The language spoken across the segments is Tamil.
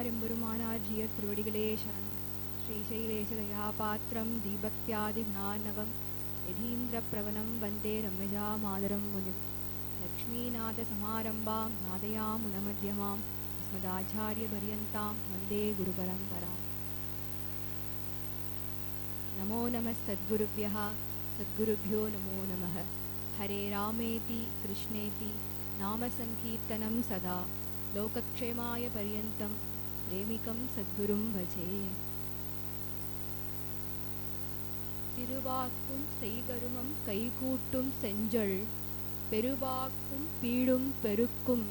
ஆழ்வாரெம்பெருமானார் ஜீயர் திருவடிகளே சரணம். ஸ்ரீசைலேசதயாபாத்திரம் தீபக்தியாதிஞானவம் யதீந்திரப்பிரவணம் வந்தே ரம்யஜா மாதரம் முனிம். லக்ஷ்மீநாதசமாரம்பாம் நாதயாமுனமத்யமாம் அஸ்மதாச்சாரியபர்யந்தாம் வந்தே குருபரம்பராம். நமோ நமः சத்குருभ्यः சத்குருभ्यो நமோ நமः. ஹரே ராமேதி கிருஷ்ணேதி நாம சங்கீர்த்தனம் சதா லோகக்ஷேமாய பர்யந்தம் பிரேமிகம் சத்குரும் பஜே. திருவாக்கும் செய்கருமம் கைகூட்டும் செஞ்சொல் பெருவாக்கும் பீடும் பெருக்கும்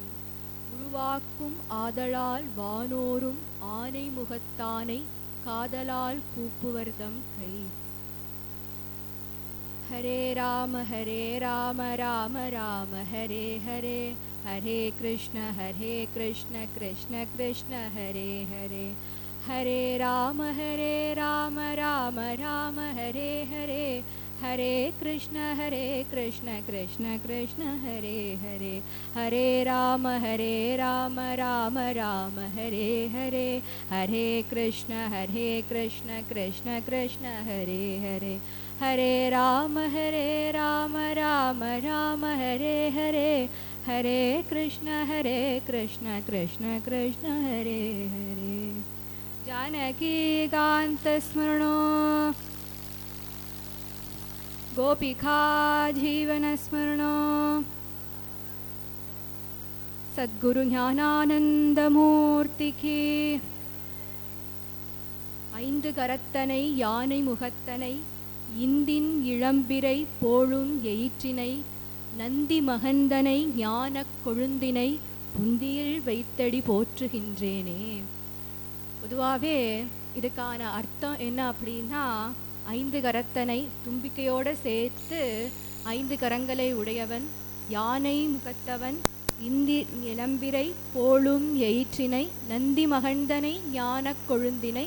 உருவாக்கும் ஆதலால் வானோரும் ஆனை முகத்தானை காதலால் கூப்புவர்தம் கை. ஹரே ராம ராம ராம ஹரே ஹரே ஹரே கிருஷ்ண கிருஷ்ண கிருஷ்ண ஹரே ஹரே. ஹரே ராம ராம ராம ஹரே ஹரே ஹரே கிருஷ்ண கிருஷ்ண கிருஷ்ண ஹரே ஹரே. ஹரே ராம ராம ராம ஹரே ஹரே ஹரே கிருஷ்ண கிருஷ்ண கிருஷ்ண ஹரே ஹரே. ஹரே ராம ராம ராம ஹரே ஹரே ஹரே கிருஷ்ண கிருஷ்ண கிருஷ்ண ஹரே ஹரே. जानकीकान्तस्मरणो गोपिका जीवनस्मरणो सद्गुरु ஞானானந்தமூர்த்தி கி. ஐந்து கரத்தனை யானை முகத்தனை இந்தின் இளம்பிரை போழும் எயிற்றினை நந்தி மகந்தனை ஞானக் கொழுந்தினை புந்தியில் வைத்தடி போற்றுகின்றேனே. பொதுவாகவே இதுக்கான அர்த்தம் என்ன அப்படின்னா, ஐந்து கரத்தனை தும்பிக்கையோடு சேர்த்து ஐந்து கரங்களை உடையவன், யானை முகத்தவன், இந்தி இளம்பிரை போலும் எயிற்றினை நந்தி மகந்தனை ஞானக் கொழுந்தினை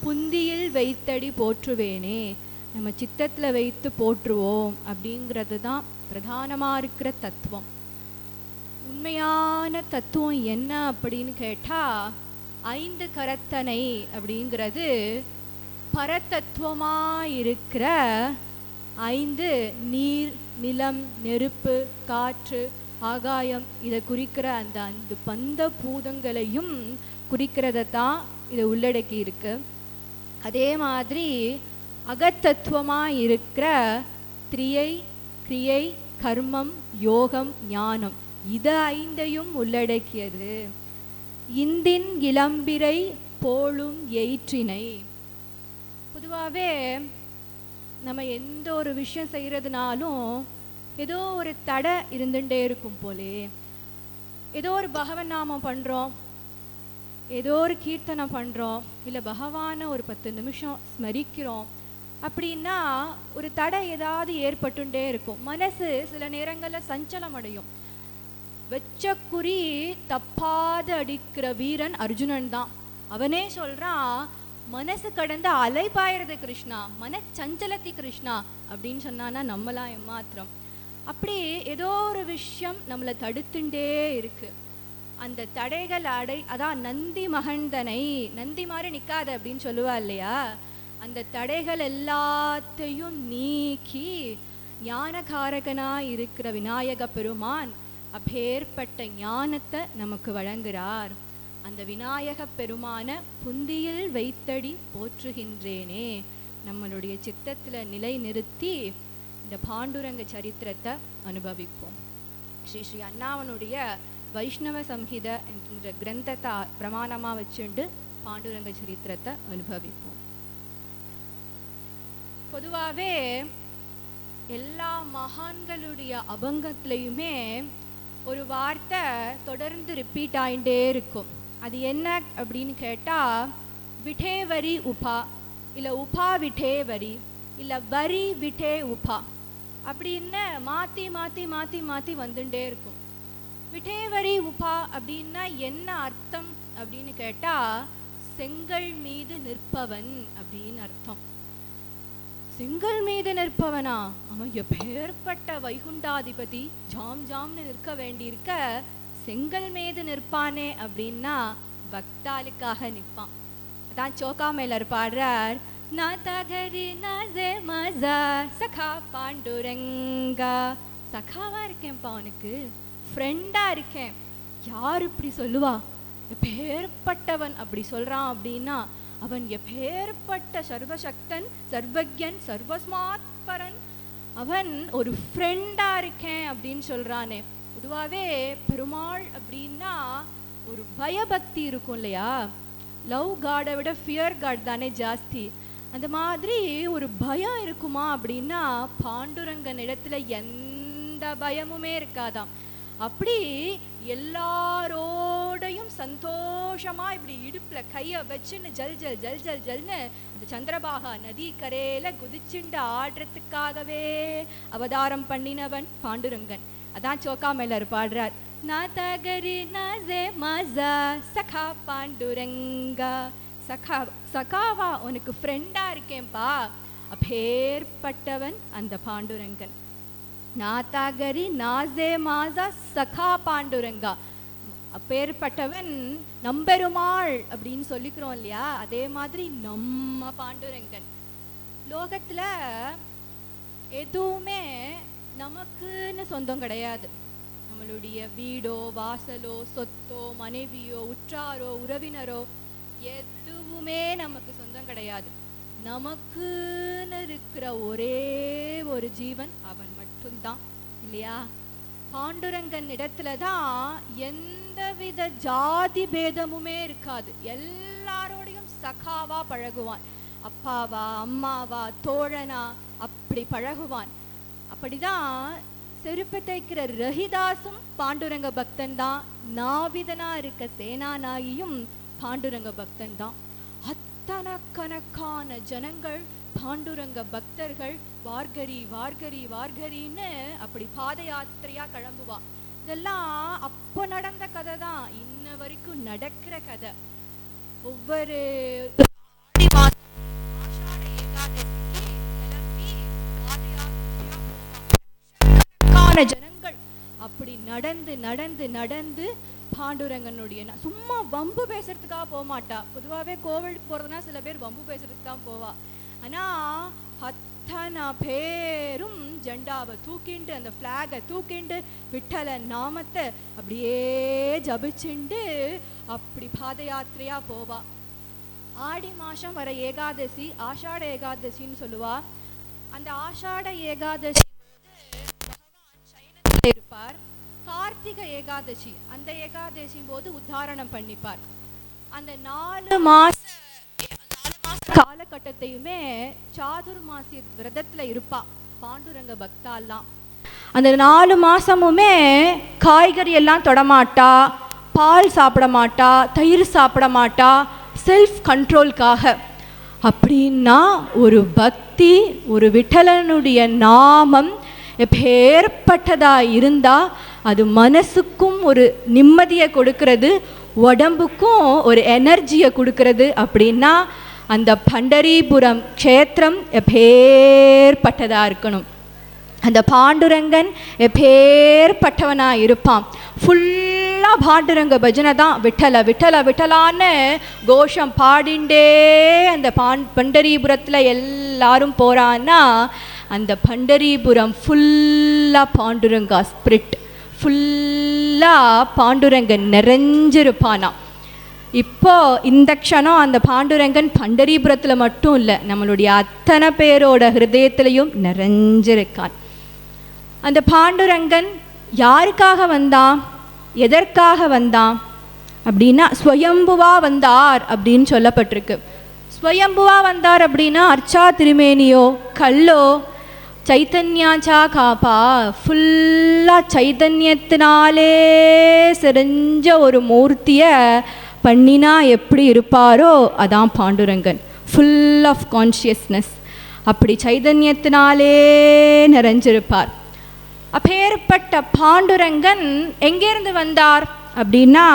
புந்தியில் வைத்தடி போற்றுவேனே. நம்ம சித்தத்தில் வைத்து போற்றுவோம் அப்படிங்கிறது தான் பிரதானமாக இருக்கிற தத்துவம். உண்மையான தத்துவம் என்ன அப்படின்னு கேட்டால், ஐந்து கரத்தனை அப்படிங்கிறது பரதத்துவமாக இருக்கிற ஐந்து நீர், நிலம், நெருப்பு, காற்று, ஆகாயம் இதை குறிக்கிற அந்த ஐந்து பந்த பூதங்களையும் குறிக்கிறத தான் இதை உள்ளடக்கி இருக்கு. அதே மாதிரி அகத்தத்துவமாக இருக்கிற திரியை, கிரியை, கர்மம், யோகம், ஞானம் இது ஐந்தையும் உள்ளடக்கியது. இந்தின் இளம்பிரை போலும் எயிற்றினை. பொதுவாகவே நம்ம எந்த ஒரு விஷயம் செய்கிறதுனாலும் ஏதோ ஒரு தடை இருந்துகிட்டே இருக்கும் போலே. ஏதோ ஒரு பகவன் நாமம் பண்ணுறோம், ஏதோ ஒரு கீர்த்தனம் பண்ணுறோம், இல்லை பகவானை ஒரு 10 நிமிஷம் ஸ்மரிக்கிறோம் அப்படின்னா ஒரு தடை ஏதாவது ஏற்பட்டுட்டே இருக்கும். மனசு சில நேரங்களில் சஞ்சலம் அடையும். வெச்ச குறி தப்பாத அடிக்கிற வீரன் அர்ஜுனன் தான். அவனே சொல்றான், மனசு கடந்த அலைபாயிறது கிருஷ்ணா, மனச்சஞ்சலத்தி கிருஷ்ணா அப்படின்னு சொன்னான்னா நம்மளாம் ஏமாத்திரம். அப்படி ஏதோ ஒரு விஷயம் நம்மளை தடுத்துட்டே இருக்கு. அந்த தடைகள் அதான் நந்தி மகந்தனை, நந்தி மாதிரி நிற்காத அப்படின்னு சொல்லுவா இல்லையா, அந்த தடைகள் எல்லாத்தையும் நீக்கி ஞானகாரகனாய் இருக்கிற விநாயக பெருமான் அப்பேற்பட்ட ஞானத்தை நமக்கு வழங்குகிறார். அந்த விநாயக பெருமான புந்தியில் வைத்தடி போற்றுகின்றேனே. நம்மளுடைய சித்தத்தில் நிலை நிறுத்தி இந்த பாண்டுரங்க சரித்திரத்தை அனுபவிப்போம். ஸ்ரீ அண்ணாவனுடைய வைஷ்ணவ சம்ஹித என்கின்ற கிரந்தத்தை பிரமாணமாக வச்சுண்டு பாண்டுரங்க சரித்திரத்தை அனுபவிப்போம். பொதுவாகவே எல்லா மகான்களுடைய அபங்கத்திலையுமே ஒரு வார்த்தை தொடர்ந்து ரிப்பீட் ஆகிட்டே இருக்கும். அது என்ன அப்படின்னு கேட்டால், விட்டே வரி உபா, இல்லை உபா விட்டே வரி, இல்லை வரி விட்டே உபா அப்படின்னு மாற்றி மாற்றி மாற்றி மாற்றி வந்துட்டே இருக்கும். விட்டே வரி உபா அப்படின்னா என்ன அர்த்தம் அப்படின்னு கேட்டால், செங்கல் மீது நிற்பவன் அப்படின்னு அர்த்தம். செங்கல் மீது நிற்பவனா, அவன் எப்பேற்பட்ட வைகுண்டாதிபதி, ஜாம் ஜாம்னு நிற்க வேண்டியிருக்க செங்கல் மீது நிற்பானே அப்படின்னா பக்தாளுக்காக நிற்பான். அதான் சோக்காமேலர் பாடுறார், நாதகரி நசே மஸா சகா பாண்டுரங்கா. சகாவா இருக்கேன்ப்பா, அவனுக்கு ஃப்ரெண்டா இருக்கேன். யார் இப்படி சொல்லுவா? எப்பேற்பட்டவன் அப்படி சொல்றான் அப்படின்னா, அவன் எப்பேற்பட்ட சர்வசக்தன், சர்வஜன், சர்வஸ்மாத்பரன், அவன் ஒரு ஃப்ரெண்டா இருக்கேன் அப்படின்னு சொல்றானே. பொதுவாகவே பெருமாள் அப்படின்னா ஒரு பயபக்தி இருக்கும் இல்லையா? லவ் காடை விட ஃபியர் காட் தானே ஜாஸ்தி. அந்த மாதிரி ஒரு பயம் இருக்குமா அப்படின்னா பாண்டுரங்கன் இடத்துல எந்த பயமுமே இருக்காதாம். அப்படி எல்லாரோடையும் சந்தோஷமா இப்படி இடுப்புல கைய வச்சுன்னு ஜல் ஜல் ஜல் ஜல் ஜல்னு அந்த சந்திரபாகா நதி கரையில குதிச்சுண்டு ஆடுறதுக்காகவே அவதாரம் பண்ணினவன் பாண்டுரங்கன். அதான் சோக்காமேலர் பாடுறார், நாதகரி நசே மஸா சகா பாண்டுரங்கா. சகாவா உனக்கு ஃப்ரெண்டா இருக்கேன்பா, அப்பேற்பட்டவன் அந்த பாண்டுரங்கன். நாதாகரி நாசே மாசா சகா பாண்டுரங்கா, அப்பேற்பட்டவன் நம்பெருமாள் அப்படின்னு சொல்லிக்கிறோம் இல்லையா? அதே மாதிரி நம்ம பாண்டுரங்கன். லோகத்துல எதுவுமே நமக்குன்னு சொந்தம் கிடையாது. நம்மளுடைய வீடோ வாசலோ சொத்தோ மனைவியோ உற்றாரோ உறவினரோ எதுவுமே நமக்கு சொந்தம் கிடையாது. நமக்குன்னு இருக்கிற ஒரே ஒரு ஜீவன் அவன் மட்டும்தான் இல்லையா? பாண்டுரங்கன் இடத்துலதான் எந்தவித ஜாதி பேதமுமே இருக்காது. எல்லாரோடையும் சகாவா பழகுவான். அப்பாவா அம்மாவா தோழனா அப்படி பழகுவான். அப்படிதான் செருப்பு தைக்கிற ரஹிதாசும் பாண்டுரங்க பக்தன் தான். நாவிதனா இருக்க சேனாநாயியும் பாண்டுரங்க பக்தன் தான். அத்தனக்கணக்கான ஜனங்கள் பாண்டுரங்க பக்தர்கள் வார்கரி வார்கரி வார்கரின்னு அப்படி பாத யாத்திரையா கிளம்புவா. இதெல்லாம் அப்போ நடந்த கதை தான், இன்ன வரைக்கும் நடக்கிற கதை. ஒவ்வொரு ஜனங்கள் அப்படி நடந்து நடந்து நடந்து பாண்டுரங்கனுடைய சும்மா வம்பு பேசுறதுக்காக போக மாட்டா. பொதுவாகவே கோவிலுக்கு போறதுனா சில பேர் வம்பு பேசுறதுக்கு தான் போவா. ஆனா அத்தனை பேரும் ஜெண்டாவை தூக்கிண்டு அந்த ஃபிளாகை தூக்கிண்டு விட்டல நாமத்தை அப்படியே ஜபிச்சுண்டு அப்படி பாத யாத்திரையா போவா. ஆடி மாசம் வர ஏகாதசி ஆஷாட ஏகாதசின்னு சொல்லுவா. அந்த ஆஷாட ஏகாதசி இருப்பார். கார்த்திகை ஏகாதசி அந்த ஏகாதசி போது உத்தாரணம் பண்ணிப்பார். அந்த 4 மாச காலகட்டத்தையுமே சாதுர்மாசி விரதத்துல இருப்பா பாண்டுரங்க பக்தாலாம். அந்த 4 மாசமுமே காய்கறி எல்லாம் தொடமாட்டா, பால் சாப்பிட மாட்டா, தயிர் சாப்பிட மாட்டா, செல்ஃப் கண்ட்ரோல்காக. அப்படின்னா ஒரு பக்தி, ஒரு விட்டலனுடைய நாமம் எப்பேற்பட்டதா இருந்தா அது மனசுக்கும் ஒரு நிம்மதியை கொடுக்கிறது, உடம்புக்கும் ஒரு எனர்ஜியை கொடுக்கிறது. அப்படின்னா அந்த பண்டரிபுரம் க்ஷேத்திரம் எப்பேற்பட்டதா இருக்கணும். அந்த பாண்டுரங்கன் எப்பேற்பட்டவனா இருப்பான். ஃபுல்லாக பாண்டுரங்க பஜனை தான். விட்டல விட்டல விட்டலான்னு கோஷம் பாடிண்டே அந்த பண்டரிபுரத்தில் எல்லாரும் போகிறான்னா அந்த பண்டரிபுரம் ஃபுல்லாக பாண்டுரங்கா ஸ்பிரிட், ஃபுல்லாக பாண்டுரங்கன் நிறைஞ்சிருப்பானா. இப்போ இந்த க்ஷணம் அந்த பாண்டுரங்கன் பண்டரிபுரத்தில் மட்டும் இல்லை, நம்மளுடைய அத்தனை பேரோட ஹிருதயத்திலையும் நிறைஞ்சிருக்கான். அந்த பாண்டுரங்கன் யாருக்காக வந்தான், எதற்காக வந்தான் அப்படின்னா ஸ்வயம்புவா வந்தார் அப்படின்னு சொல்லப்பட்டிருக்கு. ஸ்வயம்புவா வந்தார் அப்படின்னா அர்ச்சா திருமேனியோ கல்லோ சைத்தன்யாச்சா காப்பா ஃபுல்லாக சைத்தன்யத்தினாலே செறிஞ்ச ஒரு மூர்த்தியை பண்ணினா எப்படி இருப்பாரோ அதான் பாண்டுரங்கன். ஃபுல் ஆஃப் கான்ஷியஸ்னஸ், அப்படி சைதன்யத்தினாலே நிறைஞ்சிருப்பார். அப்பேற்பட்ட பாண்டுரங்கன் எங்கேருந்து வந்தார் அப்படின்னா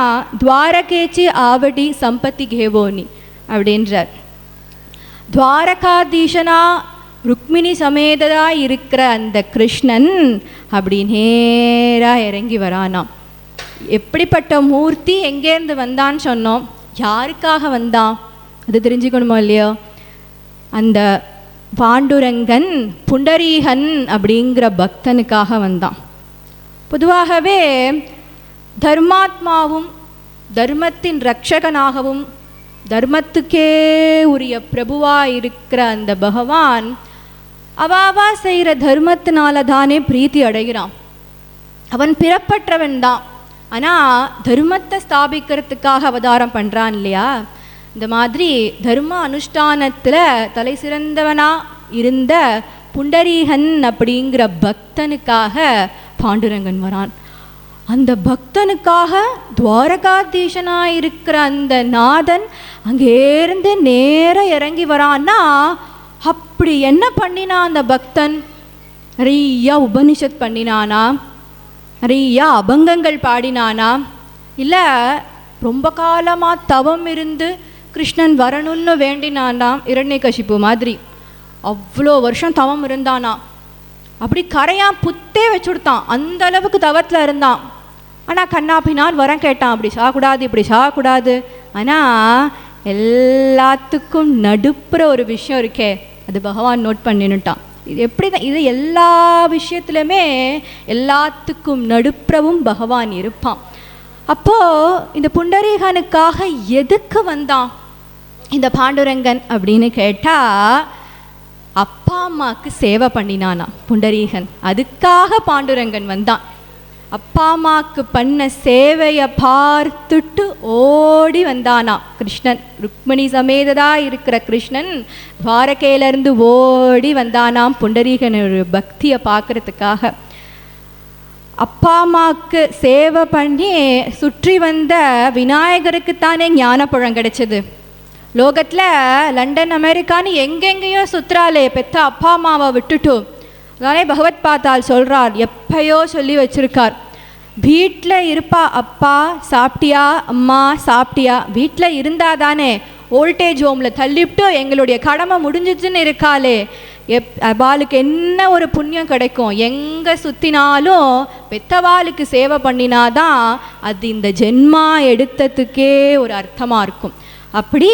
துவாரகேச்சி ஆவடி சம்பத்தி கேவோனி அப்படின்றார். துவாரகாதீசனா ருக்மிணி சமேதரா இருக்கிற அந்த கிருஷ்ணன் அப்படி நேராக இறங்கி வரானாம். எப்படிப்பட்ட மூர்த்தி, எங்கேருந்து வந்தான்னு சொன்னோம், யாருக்காக வந்தான் அது தெரிஞ்சுக்கணுமோ இல்லையோ. அந்த பாண்டுரங்கன் புண்டரீகன் அப்படிங்கிற பக்தனுக்காக வந்தான். பொதுவாகவே தர்மாத்மாவும் தர்மத்தின் ரட்சகனாகவும் தர்மத்துக்கே உரிய பிரபுவாக இருக்கிற அந்த பகவான் அவாவா செய்கிற தர்மத்தினால தானே பிரீத்தி அடைகிறான். அவன் பிறப்பற்றவன் தான், ஆனால் தர்மத்தை ஸ்தாபிக்கிறதுக்காக அவதாரம் பண்ணுறான் இல்லையா. இந்த மாதிரி தர்ம அனுஷ்டானத்தில் தலை சிறந்தவனாக இருந்த புண்டரீகன் அப்படிங்கிற பக்தனுக்காக பாண்டுரங்கன் வரான். அந்த பக்தனுக்காக துவாரகாதீசனாக இருக்கிற அந்த நாதன் அங்கேருந்து நேராக இறங்கி வரான்னா அப்படி என்ன பண்ணினா அந்த பக்தன்? நிறையா உபனிஷத் பண்ணினானா, நிறையா அபங்கங்கள் பாடினானா, இல்லை ரொம்ப காலமாக தவம் இருந்து கிருஷ்ணன் வரணும்னு வேண்டினானா? இரண்யகசிப்பு மாதிரி அவ்வளோ வருஷம் தவம் இருந்தானா. அப்படி கரையான் புத்தே வச்சு கொடுத்தான், அந்த அளவுக்கு தவத்தில் இருந்தான். ஆனால் கண்ணாப்பினால் வரம் கேட்டான், அப்படி சாகக்கூடாது இப்படி சாகக்கூடாது. ஆனால் எல்லாத்துக்கும் நடுப்புற ஒரு விஷயம் இருக்கே, அது பகவான் நோட் பண்ணினுட்டான். இது எப்படி தான், இது எல்லா விஷயத்துலையுமே எல்லாத்துக்கும் நடுப்புறவும் பகவான் இருப்பான். அப்போது இந்த புண்டரீகனுக்காக எதுக்கு வந்தான் இந்த பாண்டுரங்கன் அப்படின்னு கேட்டால், அப்பா அம்மாவுக்கு சேவை பண்ணினானா புண்டரீகன். அதுக்காக பாண்டுரங்கன் வந்தான். அப்பா அம்மாவுக்கு பண்ண சேவையை பார்த்துட்டு ஓடி வந்தானா கிருஷ்ணன். ருக்மிணி சமேததா இருக்கிற கிருஷ்ணன் துவாரகையிலேருந்து ஓடி வந்தானாம் புண்டரீகனோட பக்தியை பார்க்கறதுக்காக. அப்பா அம்மாவுக்கு சேவை பண்ணி சுற்றி வந்த விநாயகருக்குத்தானே ஞானப்பழம் கிடைச்சது. லோகத்தில் லண்டன் அமெரிக்கான்னு எங்கெங்கேயோ சுற்றுறாளே பெத்த அப்பா அம்மாவை விட்டுட்டு. அதானே பகவத் பாத்தால் சொல்கிறார், எப்பயோ சொல்லி வச்சுருக்கார், வீட்டில் இருப்பா அப்பா சாப்பிட்டியா, அம்மா சாப்பிட்டியா, வீட்டில் இருந்தால் தானே ஓல்டேஜ் ஹோமில் தள்ளிவிட்டு எங்களுடைய கடமை முடிஞ்சிச்சுன்னு இருக்காளே, அவளுக்கு என்ன ஒரு புண்ணியம் கிடைக்கும்? எங்கே சுற்றினாலும் பெத்தவாளுக்கு சேவை பண்ணினாதான் அது இந்த ஜென்மா எடுத்ததுக்கே ஒரு அர்த்தமாக இருக்கும். அப்படி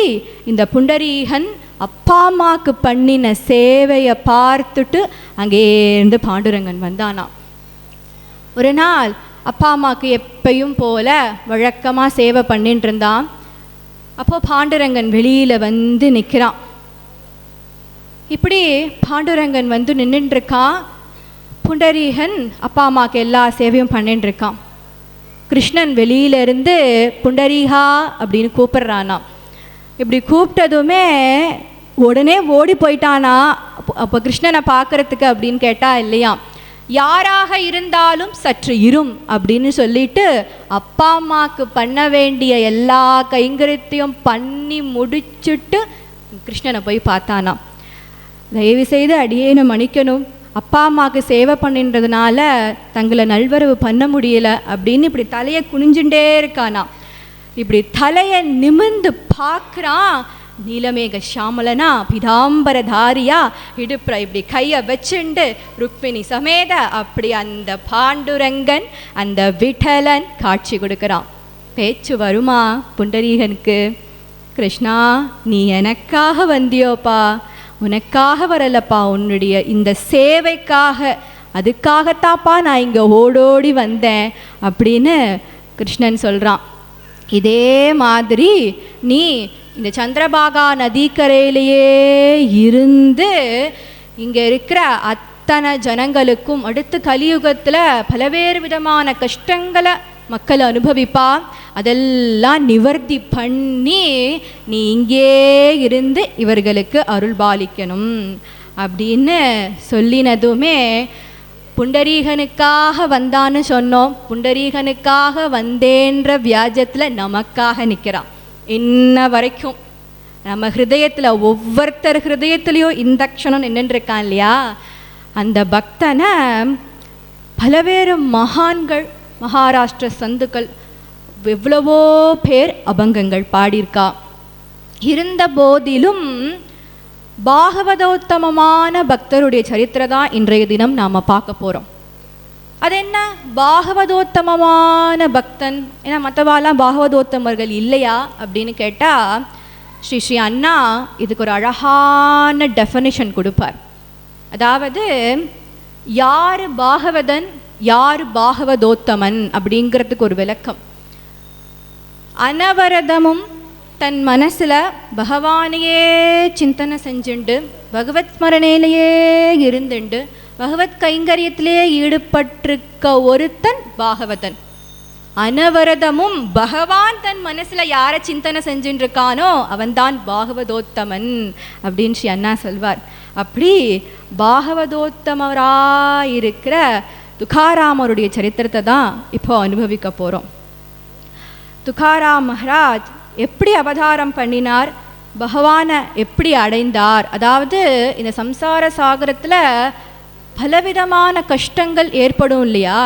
இந்த புண்டரீகன் அப்பா அம்மாவுக்கு பண்ணின சேவையை பார்த்துட்டு அங்கேருந்து பாண்டுரங்கன் வந்தானா. ஒரு நாள் அப்பா அம்மாவுக்கு எப்பயும் போல வழக்கமாக சேவை பண்ணிட்டு இருந்தான். அப்போது பாண்டுரங்கன் வெளியில் வந்து நிற்கிறான். இப்படி பாண்டுரங்கன் வந்து நின்றுட்டுருக்கான். புண்டரீகன் அப்பா அம்மாவுக்கு எல்லா சேவையும் பண்ணிட்டு இருக்கான். கிருஷ்ணன் வெளியிலேருந்து புண்டரீகா அப்படின்னு கூப்பிட்றானா. இப்படி கூப்பிட்டதுமே உடனே ஓடி போயிட்டானா. அப்போ கிருஷ்ணனை பார்க்குறதுக்கு அப்படின்னு கேட்டால் இல்லையா, யாராக இருந்தாலும் சற்று இரும் அப்படின்னு சொல்லிட்டு அப்பா அம்மாவுக்கு பண்ண வேண்டிய எல்லா கைங்கரியத்தையும் பண்ணி முடிச்சுட்டு கிருஷ்ணனை போய் பார்த்தானா. தயவு செய்து அடியேனை மன்னிக்கணும், அப்பா அம்மாவுக்கு சேவை பண்ணின்றதுனால தங்களை நல்வரவு பண்ண முடியல அப்படின்னு இப்படி தலையை குனிஞ்சுட்டே இருக்கானா. இப்படி தலையை நிமிர்ந்து பார்க்குறான். நீலமேக ஷாமலனா பிதாம்பரதாரியா இடுப்புற இப்படி கையை வச்சுண்டு ருக்மிணி சமேத அப்படி அந்த பாண்டுரங்கன் அந்த விட்டலன் காட்சி கொடுக்குறான். பேச்சு வருமா புண்டரீகனுக்கு? கிருஷ்ணா, நீ எனக்காக வந்தியோப்பா, உனக்காக வரலப்பா, உன்னுடைய இந்த சேவைக்காக, அதுக்காகத்தாப்பா நான் இங்கே ஓடோடி வந்தேன் அப்படின்னு கிருஷ்ணன் சொல்கிறான். இதே மாதிரி நீ இந்த சந்திரபாகா நதிக்கரையிலேயே இருந்து இங்கே இருக்கிற அத்தனை ஜனங்களுக்கும் அடுத்து கலியுகத்தில் பலவேறு விதமான கஷ்டங்களை மக்கள் அனுபவிப்பா, அதெல்லாம் நிவர்த்தி பண்ணி நீ இங்கே இருந்து இவர்களுக்கு அருள் பாலிக்கணும் அப்படின்னு சொல்லினதுமே புண்டரீகனுக்காக வந்தான்னு சொன்னோம். புண்டரீகனுக்காக வந்தேன்ற வியாஜத்தில் நமக்காக நிற்கிறான். இன்ன வரைக்கும் நம்ம ஹிருதயத்தில் ஒவ்வொருத்தர் ஹிருதயத்துலேயும் இந்த க்ஷணம் நின்றுருக்கான் இல்லையா, அந்த பக்தனை பலவேறு மகான்கள், மகாராஷ்டிர சந்துக்கள் எவ்வளவோ பேர் அபங்கங்கள் பாடியிருக்கா. இருந்த போதிலும் பாகவதோத்தமமான பக்தருடைய சரித்திரதான் இன்றைய தினம் நாம் பார்க்க போகிறோம். அது என்ன பாகவதோத்தமமான பக்தன், ஏன்னா மற்றவாலாம் பாகவதோத்தமர்கள் இல்லையா அப்படின்னு கேட்டால் ஸ்ரீ ஸ்ரீ அண்ணா இதுக்கு ஒரு அழகான டெஃபனிஷன் கொடுப்பார். அதாவது யார் பாகவதன் யார் பாகவதோத்தமன் அப்படிங்கிறதுக்கு ஒரு விளக்கம். அனவரதமும் தன் மனசில் பகவானையே சிந்தனை செஞ்சுண்டு பகவத் ஸ்மரணையிலேயே இருந்துண்டு பகவத் கைங்கரியத்திலே ஈடுபட்டிருக்க ஒருத்தன் பாகவதன். அனவரதமும் பகவான் தன் மனசில் யாரை சிந்தனை செஞ்சுட்டு இருக்கானோ அவன்தான் பாகவதோத்தமன் அப்படின்னு ஸ்ரீ அண்ணா சொல்வார். அப்படி பாகவதோத்தமராயிருக்கிற துக்காராமருடைய சரித்திரத்தை தான் இப்போ அனுபவிக்க போகிறோம். துக்காராம் மகாராஜ் எப்படி அவதாரம் பண்ணினார், பகவானை எப்படி அடைந்தார், அதாவது இந்த சம்சார சாகரத்தில் பலவிதமான கஷ்டங்கள் ஏற்படும் இல்லையா,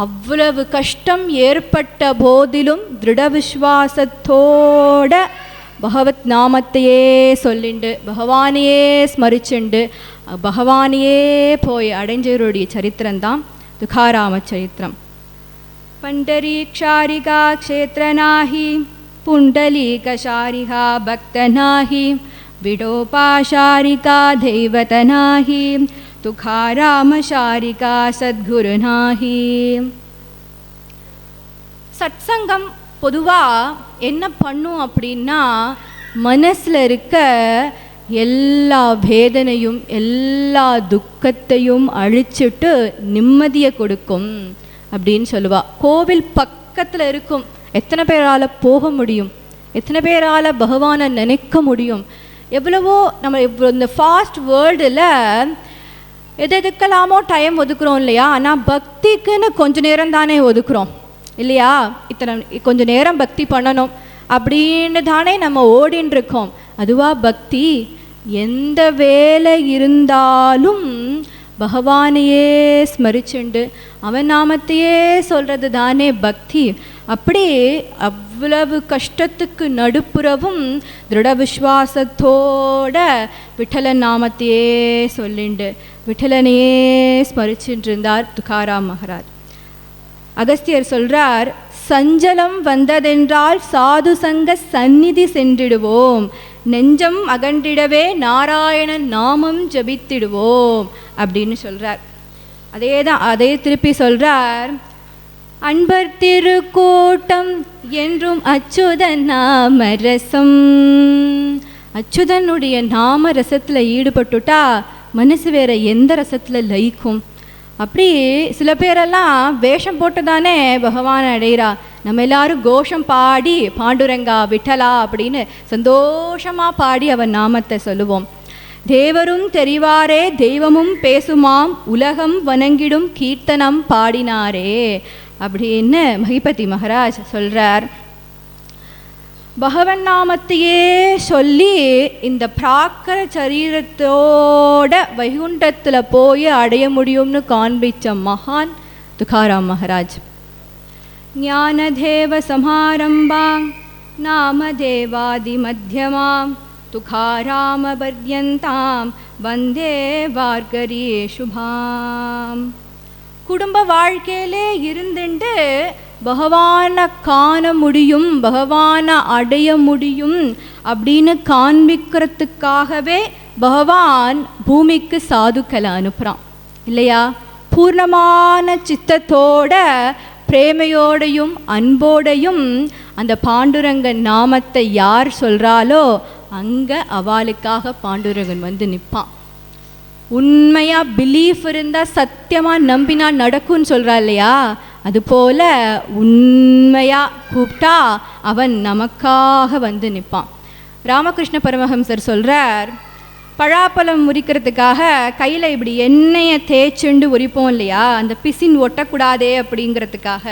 அவ்வளவு கஷ்டம் ஏற்பட்ட போதிலும் திருட விஸ்வாசத்தோட பகவத் நாமத்தையே சொல்லிண்டு பகவானையே ஸ்மரிச்சுண்டு பகவானையே போய் அடைஞ்சவருடைய சரித்திரம்தான் துக்காராம சரித்திரம். பண்டரீக்ஷாரிகா க்ஷேத்ரநாஹி புண்டலீகஷாரிகா பக்தநாஹி விடோபாஷாரிகா தெய்வதநாஹி துக்காராமஷாரிகா சத்குருநாஹி. சத்சங்கம் பொதுவாக என்ன பண்ணும் அப்படின்னா மனசில் இருக்க எல்லா வேதனையும் எல்லா துக்கத்தையும் அழிச்சிட்டு நிம்மதியை கொடுக்கும் அப்படின்னு சொல்லுவா. கோவில் பக்கத்தில் இருக்கும், எத்தனை பேரால் போக முடியும், எத்தனை பேரால் பகவானை நினைக்க முடியும். எவ்வளவோ நம்ம இந்த ஃபாஸ்ட் வேர்ல்டில் எதுக்கெல்லாமோ டைம் ஒதுக்குறோம் இல்லையா, ஆனால் பக்திக்குன்னு கொஞ்ச நேரம் தானே ஒதுக்குறோம் இல்லையா. இத்தனை கொஞ்சம் நேரம் பக்தி பண்ணணும் அப்படின்னு தானே நம்ம ஓடின்னு இருக்கோம். அதுவாக பக்தி? எந்த வேலை இருந்தாலும் பகவானையே ஸ்மரிச்சுண்டு அவன் நாமத்தையே சொல்கிறது தானே பக்தி. அப்படி அவ்வளவு கஷ்டத்துக்கு நடுப்புறவும் திருட விஸ்வாசத்தோட விட்டலன் நாமத்தையே சொல்லிண்டு விட்டலனையே ஸ்மரிச்சுட்டு இருந்தார் துக்காராம் மகாராஜ். அகஸ்தியர் சொல்றார், சஞ்சலம் வந்ததென்றால் சாது சங்க சந்நிதி சென்றிடுவோம், நெஞ்சம் அகன்றிடவே நாராயணன் நாமம் ஜபித்திடுவோம் அப்படின்னு சொல்றார். அதே திருப்பி சொல்றார், அன்பர் திருக்கூட்டம் என்றும் அச்சுதன் நாமரசம். அச்சுதனுடைய நாம ரசத்தில் ஈடுபட்டுட்டா மனசு வேற எந்த ரசத்தில் லயிக்கும். அப்படி சில பேரெல்லாம் வேஷம் போட்டு தானே பகவான் அடைகிறா. நம்ம எல்லாரும் கோஷம் பாடி பாண்டுரங்கா விட்டலா அப்படின்னு சந்தோஷமாக பாடி அவன் நாமத்தை சொல்லுவோம். தேவரும் தெரிவாரே தெய்வமும் பேசுமாம் உலகம் வணங்கிடும் கீர்த்தனம் பாடினாரே அப்படின்னு மகிபதி மகாராஜ் சொல்கிறார். பகவன் நாமத்தையே சொல்லி இந்த பிராக்கர சரீரத்தோட வைகுண்டத்தில் போய் அடைய முடியும்னு காண்பிச்ச மகான் துக்காராம் மகாராஜ். ஞானதேவ சமாரம்பாம் நாமதேவாதி மத்தியமாம் துக்காராம பர்யந்தாம் வந்தே வார்கரி சுபாம். குடும்ப வாழ்க்கையிலே இருந்துட்டு பகவானை காண முடியும் பகவானை அடைய முடியும் அப்படின்னு காண்பிக்கிறதுக்காகவே பகவான் பூமிக்கு சாதுக்களை அனுப்புகிறான் இல்லையா. பூர்ணமான சித்தத்தோட பிரேமையோடையும் அன்போடையும் அந்த பாண்டுரங்கன் நாமத்தை யார் சொல்கிறாலோ அங்கே அவளுக்காக பாண்டுரங்கன் வந்து நிற்பான். உண்மையாக பிலீஃப் இருந்தால் சத்தியமாக நம்பினா நடக்கும்னு சொல்கிறா இல்லையா, அதுபோல் உண்மையாக கூப்பிட்டா அவன் நமக்காக வந்து நிற்பான். ராமகிருஷ்ண பரமஹம்சர் சொல்கிறார், பழாப்பழம் உரிக்கிறதுக்காக கையில் இப்படி எண்ணெயை தேய்ச்சுண்டு உரிப்போம் இல்லையா, அந்த பிசின் ஒட்டக்கூடாதே அப்படிங்கிறதுக்காக.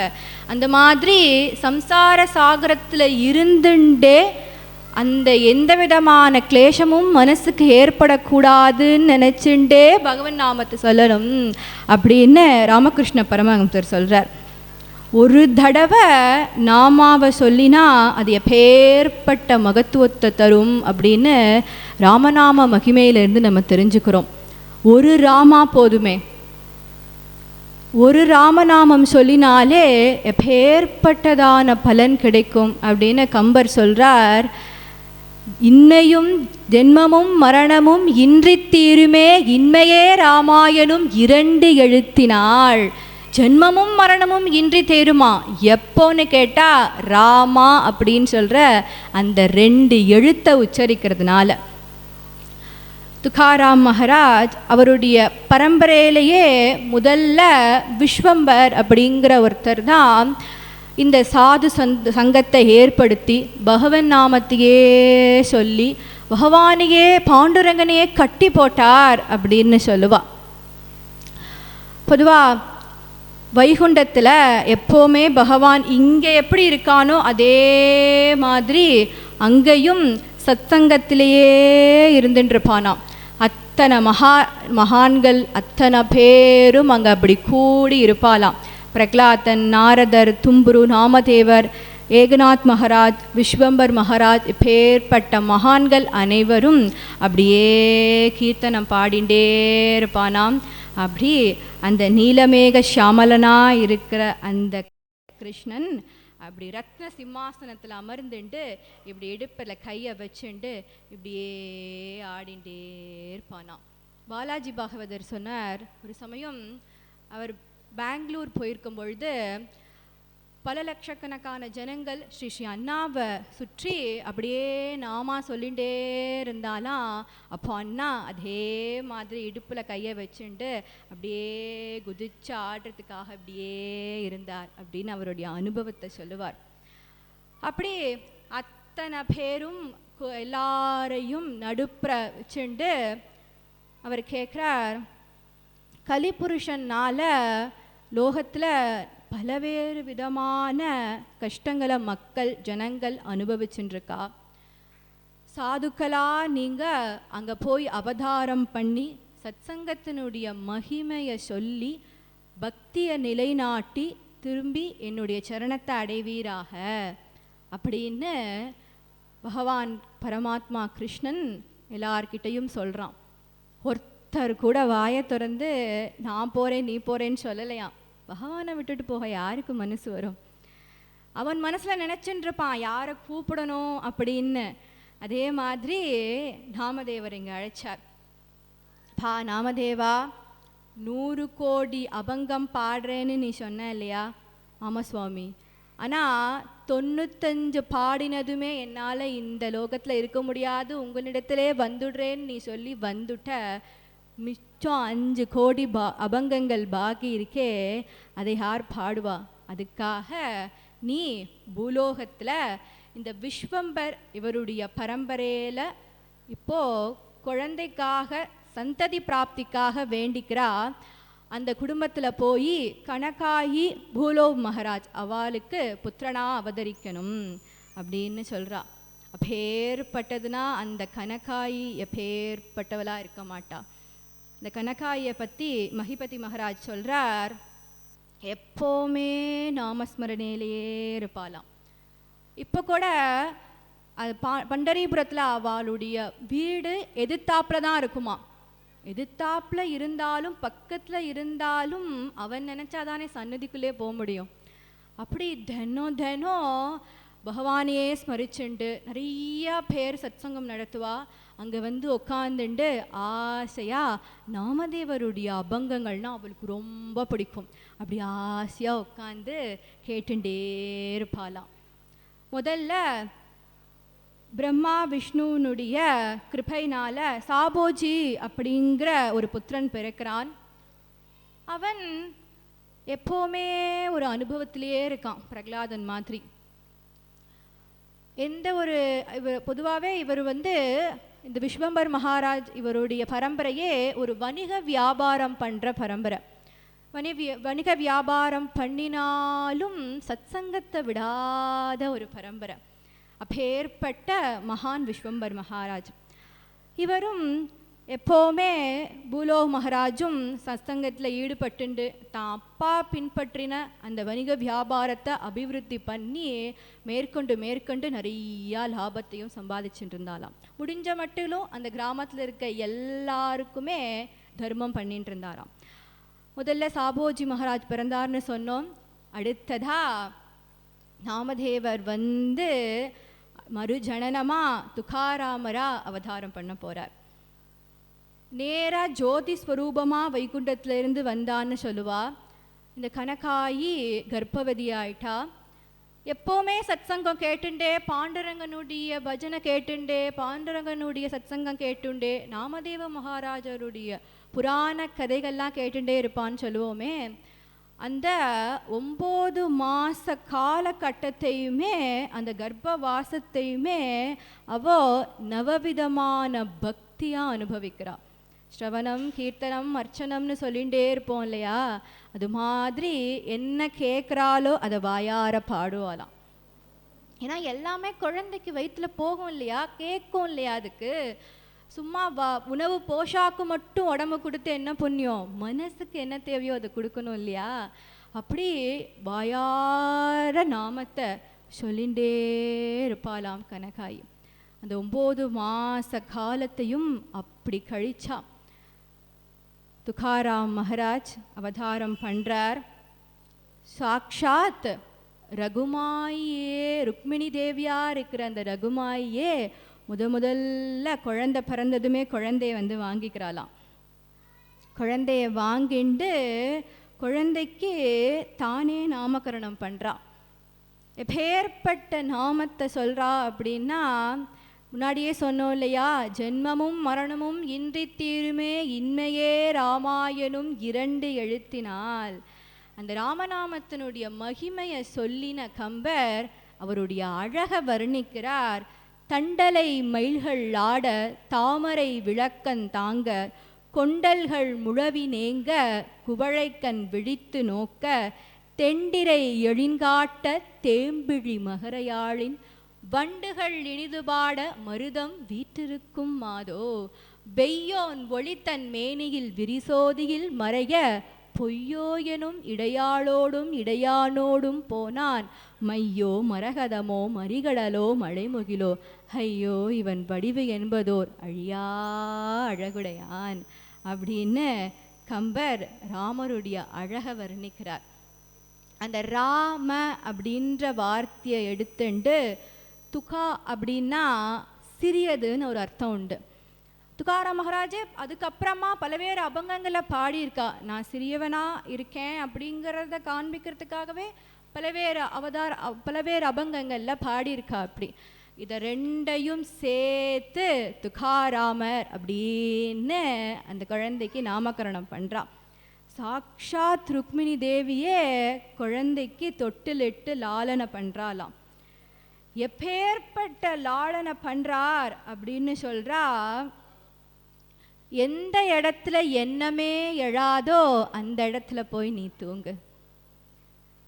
அந்த மாதிரி சம்சார சாகரத்தில் இருந்துட்டே அந்த எந்த விதமான கிளேசமும் மனசுக்கு ஏற்படக்கூடாதுன்னு நினச்சுட்டே பகவன் நாமத்தை சொல்லணும் அப்படின்னு ராமகிருஷ்ண பரமஹம்சர் சொல்கிறார். ஒரு தடவை நாமாவை சொல்லினா அது எப்பேற்பட்ட மகத்துவத்தை தரும் அப்படின்னு ராமநாம மகிமையிலேருந்து நம்ம தெரிஞ்சுக்கிறோம். ஒரு ராமா போதுமே. ஒரு ராமநாமம் சொல்லினாலே எப்பேற்பட்டதான பலன் கிடைக்கும் அப்படின்னு கம்பர் சொல்றார். இன்னையும் ஜென்மமும் மரணமும் இன்றி தீருமே இன்மையே ராமாயணும் 2 எழுத்தினாள். ஜென்மமும் மரணமும் இன்றி தேருமா எப்போன்னு கேட்டா ராமா அப்படின்னு சொல்ற அந்த 2 எழுத்தை உச்சரிக்கிறதுனால. துக்காராம் மகாராஜ் அவருடைய பரம்பரையிலேயே முதல்ல விஸ்வம்பர் அப்படிங்கிற ஒருத்தர் தான் இந்த சாது சங்கத்தை ஏற்படுத்தி பகவன் நாமத்தையே சொல்லி பகவானையே பாண்டுரங்கனையே கட்டி போட்டார் அப்படின்னு சொல்லுவா. பொதுவாக வைகுண்டத்தில் எப்போவுமே பகவான் இங்கே எப்படி இருக்கானோ அதே மாதிரி அங்கேயும் சத்சங்கத்திலேயே இருந்துட்டுருப்பானாம். அத்தனை மகான்கள் அத்தனை பேரும் அங்கே அப்படி கூடி இருப்பாளாம். பிரகலாதன், நாரதர், தும்புரு, நாமதேவர், ஏகநாத் மகாராஜ், விஸ்வம்பர் மகாராஜ் இப்பேற்பட்ட மகான்கள் அனைவரும் அப்படியே கீர்த்தனம் பாடிண்டே இருப்பானாம். அப்படி அந்த நீலமேக ஷியாமலனாக இருக்கிற அந்த கிருஷ்ணன் அப்படி ரத்ன சிம்மாசனத்தில் அமர்ந்துண்டு இப்படி இடுப்பில் கையை வச்சுண்டு இப்படியே ஆடிண்டே இருப்பானாம். பாலாஜி பாகவதர் சொன்னார், ஒரு சமயம் அவர் பெங்களூர் போயிருக்கும் பொழுது பல லட்சக்கணக்கான ஜனங்கள் ஸ்ரீ ஸ்ரீ அண்ணாவை சுற்றி அப்படியே நாமா சொல்லிகிட்டே இருந்தாலாம். அப்போ அண்ணா அதே மாதிரி இடுப்பில் கையை வச்சுட்டு அப்படியே குதிச்சு ஆடுறதுக்காக அப்படியே இருந்தார் அப்படின்னு அவருடைய அனுபவத்தை சொல்லுவார். அப்படி அத்தனை பேரும் எல்லாரையும் நடுப்புற வச்சுண்டு அவர் கேட்குறார், கலிபுருஷனால் லோகத்தில் பலவேறு விதமான கஷ்டங்களை மக்கள் ஜனங்கள் அனுபவிச்சுருக்கா. சாதுக்களா நீங்கள் அங்கே போய் அவதாரம் பண்ணி சத்சங்கத்தினுடைய மகிமையை சொல்லி பக்தியை நிலைநாட்டி திரும்பி என்னுடைய சரணத்தை அடைவீராக அப்படின்னு பகவான் பரமாத்மா கிருஷ்ணன் எல்லார்கிட்டையும் சொல்கிறான். ஒருத்தர் கூட வாயை திறந்து நான் போகிறேன் நீ போகிறேன்னு சொல்லலையாம். பகவானை விட்டுட்டு போக யாருக்கு மனசு வரும்? அவன் மனசில் நினச்சின்றிருப்பான் யாரை கூப்பிடணும் அப்படின்னு. அதே மாதிரி நாமதேவர் இங்கே அழைச்சார். நாமதேவா, 100 கோடி அபங்கம் பாடுறேன்னு நீ சொன்ன இல்லையா? ஆமாம் சுவாமி. ஆனால் 95 பாடினதுமே என்னால் இந்த லோகத்தில் இருக்க முடியாது, உங்களிடத்திலே வந்துடுறேன்னு நீ சொல்லி வந்துட்ட. மிச்சம் 5 கோடி அபங்கங்கள் பாக்கி இருக்கே, அதை யார் பாடுவா? அதுக்காக நீ பூலோகத்தில் இந்த விஸ்வம்பர் இவருடைய பரம்பரையில் இப்போது குழந்தைக்காக சந்ததி பிராப்திக்காக வேண்டிக்கிறா. அந்த குடும்பத்தில் போய் கனகாயி பூலோக் மகாராஜ் அவளுக்கு புத்திரனா அவதரிக்கணும் அப்படின்னு சொல்கிறா. அப்பேற்பட்டதுன்னா அந்த கனகாயி எப்பேற்பட்டவளாக இருக்க மாட்டா. இந்த கனகாயை பற்றி மகிபதி மகாராஜ் சொல்கிறார், எப்போவுமே நாமஸ்மரணையிலேயே இருப்பாளாம். இப்போ கூட அது பண்டரிபுரத்தில் அவளுடைய வீடு எதிர்த்தாப்பில் தான் இருக்குமா. எதிர்த்தாப்பில் இருந்தாலும் பக்கத்தில் இருந்தாலும் அவன் நினச்சாதானே சன்னதிக்குள்ளே போக முடியும். அப்படி தினம் தினம் பகவானையே ஸ்மரிச்சுண்டு நிறையா பேர் சத்சங்கம் நடத்துவா. அங்கே வந்து உட்காந்துண்டு ஆசையாக நாமதேவருடைய அபங்கங்கள்னால் அவளுக்கு ரொம்ப பிடிக்கும். அப்படி ஆசையாக உட்காந்து கேட்டுட்டே இருப்பாளாம். முதல்ல பிரம்மா விஷ்ணுனுடைய கிருபையினால் சாபோஜி அப்படிங்கிற ஒரு புத்திரன் பிறக்கிறான். அவன் எப்போவுமே ஒரு அனுபவத்திலேயே இருக்கான், பிரகலாதன் மாதிரி. எந்த ஒரு பொதுவாகவே இவர் வந்து இந்த விஸ்வம்பர் மகாராஜ் இவருடைய பரம்பரையே ஒரு வணிக வியாபாரம் பண்ணுற பரம்பரை. வணிக வியாபாரம் பண்ணினாலும் சத்சங்கத்தை விடாத ஒரு பரம்பரை. அப்பேற்பட்ட மகான் விஸ்வம்பர் மகாராஜ். இவரும் எப்போவுமே பூலோக மகாராஜும் சத்சங்கத்தில் ஈடுபட்டு தான் அப்பா பின்பற்றின அந்த வணிக வியாபாரத்தை அபிவிருத்தி பண்ணி மேற்கொண்டு நிறையா லாபத்தையும் சம்பாதிச்சுட்டு இருந்தாலாம். முடிஞ்ச மட்டிலும் அந்த கிராமத்தில் இருக்க எல்லாருக்குமே தர்மம் பண்ணிட்டு இருந்தாராம். முதல்ல சாபோஜி மகாராஜ் பிறந்தார்னு சொன்னோம். அடுத்ததா நாமதேவர் வந்து மறுஜனனமா துகாராமரா அவதாரம் பண்ண போறார். நேரா ஜோதி ஸ்வரூபமா வைகுண்டத்திலிருந்து வந்தான்னு சொல்லுவா. இந்த கனகாயி கர்ப்பவதி ஆயிட்டா. எப்போவுமே சத்சங்கம் கேட்டுண்டே, பாண்டரங்கனுடைய பஜனை கேட்டுண்டே, பாண்டரங்கனுடைய சத்சங்கம் கேட்டுண்டே, நாமதேவ மகாராஜருடைய புராண கதைகள்லாம் கேட்டுண்டே இருப்பான்னு சொல்லுவோமே. அந்த 9 மாச காலகட்டத்தையுமே, அந்த கர்ப்பவாசத்தையுமே அவ நவவிதமான பக்தியாக அனுபவிக்கிறா. ஸ்ரவணம், கீர்த்தனம், அர்ச்சனம்னு சொல்லிகிட்டே இருப்போம் இல்லையா? அது மாதிரி என்ன கேட்குறாலோ அதை வாயார பாடுவாளாம். ஏன்னா எல்லாமே குழந்தைக்கு வயிற்றில் போகும் இல்லையா, கேட்கும் இல்லையா. அதுக்கு சும்மா உணவு போஷாக்கு மட்டும் உடம்பு கொடுத்து என்ன புண்ணியம், மனசுக்கு என்ன தேவையோ அதை கொடுக்கணும் இல்லையா. அப்படி வாயார நாமத்தை சொல்லிகிட்டே இருப்பாளாம் கனகாயி. அந்த 9 மாச காலத்தையும் அப்படி கழிச்சா. துகாராம் மகாராஜ் அவதாரம் பண்ணுறார். சாக்ஷாத் ரகுமாயே, ருக்மிணி தேவியாக இருக்கிற அந்த ரகுமாயே முதல்ல குழந்தை பிறந்ததுமே குழந்தைய வந்து வாங்கிக்கிறாளாம். குழந்தைய வாங்கிண்டு குழந்தைக்கு தானே நாமகரணம் பண்ணுறா. எப்பேற்பட்ட நாமத்தை சொல்கிறா அப்படின்னா, முன்னாடியே சொன்னோம் இல்லையா, ஜென்மமும் மரணமும் இன்றி தீருமே இன்மையே ராமாயணும் 2 எழுத்தினால். அந்த ராமநாமத்தினுடைய மகிமையை சொல்லின கம்பர் அவருடைய அழக வர்ணிக்கிறார். தண்டலை மயில்கள் ஆட, தாமரை விளக்கன் தாங்க, கொண்டல்கள் முழவி நேங்க, குவளைக்கண் விழித்து நோக்க, தெண்டிரை எழின்காட்ட தேம்பிழி மகரையாளின் வண்டுகள் இனிதுபாட மருதம் வீற்றிருக்கும் மாதோ, வெய்யோன் ஒளித்தன் மேனியில் விரிசோதியில் மறைய, பொய்யோ எனும் இடையாளோடும் இடையானோடும் போனான், மையோ மரகதமோ மறிகடலோ மழைமுகிலோ, ஐயோ இவன் வடிவு என்பதோர் அழியா அழகுடையான் அப்படின்னு கம்பர் ராமருடைய அழக வர்ணிக்கிறார். அந்த ராம அப்படின்ற வார்த்தையை எடுத்துண்டு துகா அப்படின்னா சிறியதுன்னு ஒரு அர்த்தம் உண்டு. துகாராம் மகாராஜே அதுக்கப்புறமா பலவேறு அபங்கங்களை பாடியிருக்கா. நான் சிறியவனா இருக்கேன் அப்படிங்கிறத காண்பிக்கிறதுக்காகவே பலவேறு அபங்கங்களில் பாடியிருக்கா. அப்படி இதை 2ஐயும் சேர்த்து துகாராமர் அப்படின்னு அந்த குழந்தைக்கு நாமகரணம் பண்ணுறான். சாக்ஷாத் ருக்மிணி தேவியே குழந்தைக்கு தொட்டிலிட்டு லாலனை பண்ணுறாளாம். எப்பேற்பட்ட லாலனை பண்ணுறார் அப்படின்னு சொல்கிறா, எந்த இடத்துல எண்ணமே எழாதோ அந்த இடத்துல போய் நீ தூங்கு.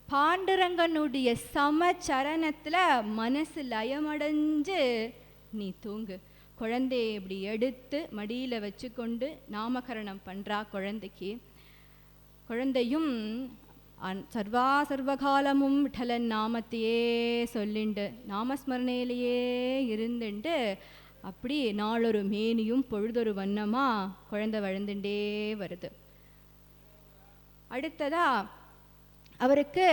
பாண்டுரங்கனுடைய சமச்சரணத்தில் மனசு லயமடைஞ்சு நீ தூங்கு. குழந்தையை இப்படி எடுத்து மடியில் வச்சு கொண்டு நாமகரணம் பண்ணுறா குழந்தைக்கு. குழந்தையும் சர்வகாலமும் விட்டலன் நாமத்தையே சொல்லிண்டு நாமஸ்மரணையிலேயே இருந்துண்டு அப்படி நாளொரு மேனியும் பொழுதொரு வண்ணமாக குழந்தை வளர்ந்துட்டே வருது. அடுத்ததா அவருக்கு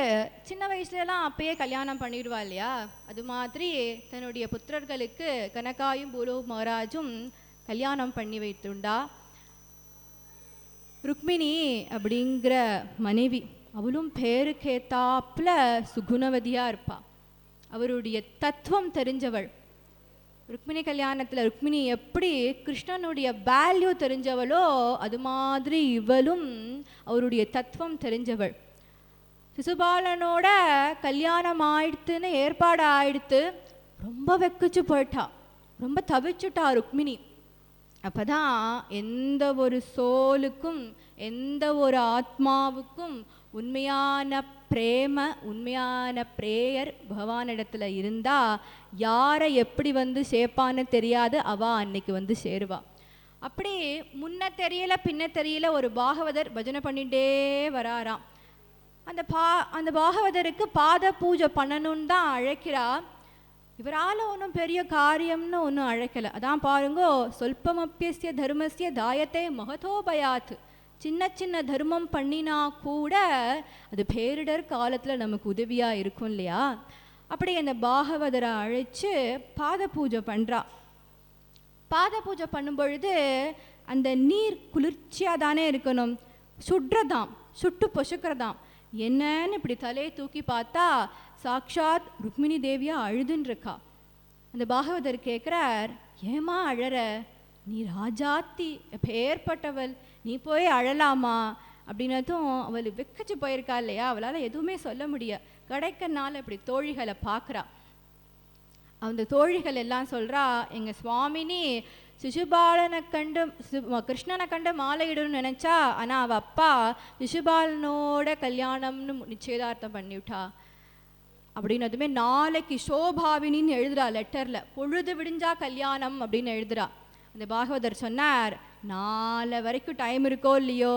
சின்ன வயசுலலாம் அப்பயே கல்யாணம் பண்ணிடுவா இல்லையா, அது மாதிரி தன்னுடைய புத்திரர்களுக்கு கனகாயும் பூலோ மகாராஜும் கல்யாணம் பண்ணி வைத்துண்டா. ருக்மிணி அப்படிங்கிற மனைவி, அவளும் பேருக்கேத்தாப்புல சுகுணவதியாக இருப்பாள். அவருடைய தத்துவம் தெரிஞ்சவள். ருக்மிணி கல்யாணத்தில் ருக்மிணி எப்படி கிருஷ்ணனுடைய வேல்யூ தெரிஞ்சவளோ அது மாதிரி இவளும் அவருடைய தத்துவம் தெரிஞ்சவள். சிசுபாலனோட கல்யாணம் ஆயிடுத்துன்னு ஏற்பாடு ஆயிடுத்து, ரொம்ப வெக்கிச்சு போயிட்டா, ரொம்ப தவிச்சுட்டா ருக்மிணி. அப்போ தான் எந்த ஒரு சோலுக்கும் எந்த ஒரு ஆத்மாவுக்கும் உண்மையான பிரேம உண்மையான பிரேயர் பகவானிடத்தில் இருந்தால் யாரை எப்படி வந்து சேர்ப்பான்னு தெரியாது, அவள் அன்னைக்கு வந்து சேருவா. அப்படி முன்ன தெரியல பின்ன தெரியல ஒரு பாகவதர் பஜனை பண்ணிகிட்டே வராராம். அந்த பாகவதருக்கு பாத பூஜை பண்ணணுன்னு தான் அழைக்கிறா. இவரால் ஒன்றும் பெரிய காரியம்னு ஒன்றும் அழைக்கலை. அதான் பாருங்கோ, சொல்பமப்பியஸ்ய தர்மஸ்ய தாயத்தை மகதோபயாத், சின்ன சின்ன தர்மம் பண்ணினா கூட அது பேரிடர் காலத்தில் நமக்கு உதவியாக இருக்கும் இல்லையா? அப்படி அந்த பாகவதரை அழைச்சு பாத பூஜை பண்ணுறா. பாத பூஜை பண்ணும் பொழுது அந்த நீர் குளிர்ச்சியாக தானே இருக்கணும், சுடுறதாம், சுட்டு பொசுக்கிறதாம். என்னன்னு இப்படி தலையை தூக்கி பார்த்தா சாக்ஷாத் ருக்மிணி தேவியா அழுதுன்னு இருக்கா. அந்த பாகவதர் கேட்குறார், ஏமா அழற? நீ ராஜாத்தி, பேர்பட்டவள், நீ போய் அழலாமா அப்படின்னதும் அவள் வெக்கச்சு போயிருக்கா இல்லையா, அவளால் எதுவுமே சொல்ல முடியாது. கடைக்கனால இப்படி தோழிகளை பார்க்குறா. அந்த தோழிகள் எல்லாம் சொல்கிறா, எங்கள் சுவாமினி சிசுபாலனை கண்டு கிருஷ்ணனை கண்டு மாலையிடணும்னு நினச்சா, ஆனால் அவள் அப்பா சிசுபாலனோட கல்யாணம்னு நிச்சயதார்த்தம் பண்ணிவிட்டா அப்படின்னதுமே நாளைக்கு சோபாவினின்னு எழுதுறா லெட்டரில், பொழுது விடிஞ்சா கல்யாணம் அப்படின்னு எழுதுறா. அந்த பாகவதர் சொன்னார், 4 வரைக்கும் டைம் இருக்கோ இல்லையோ,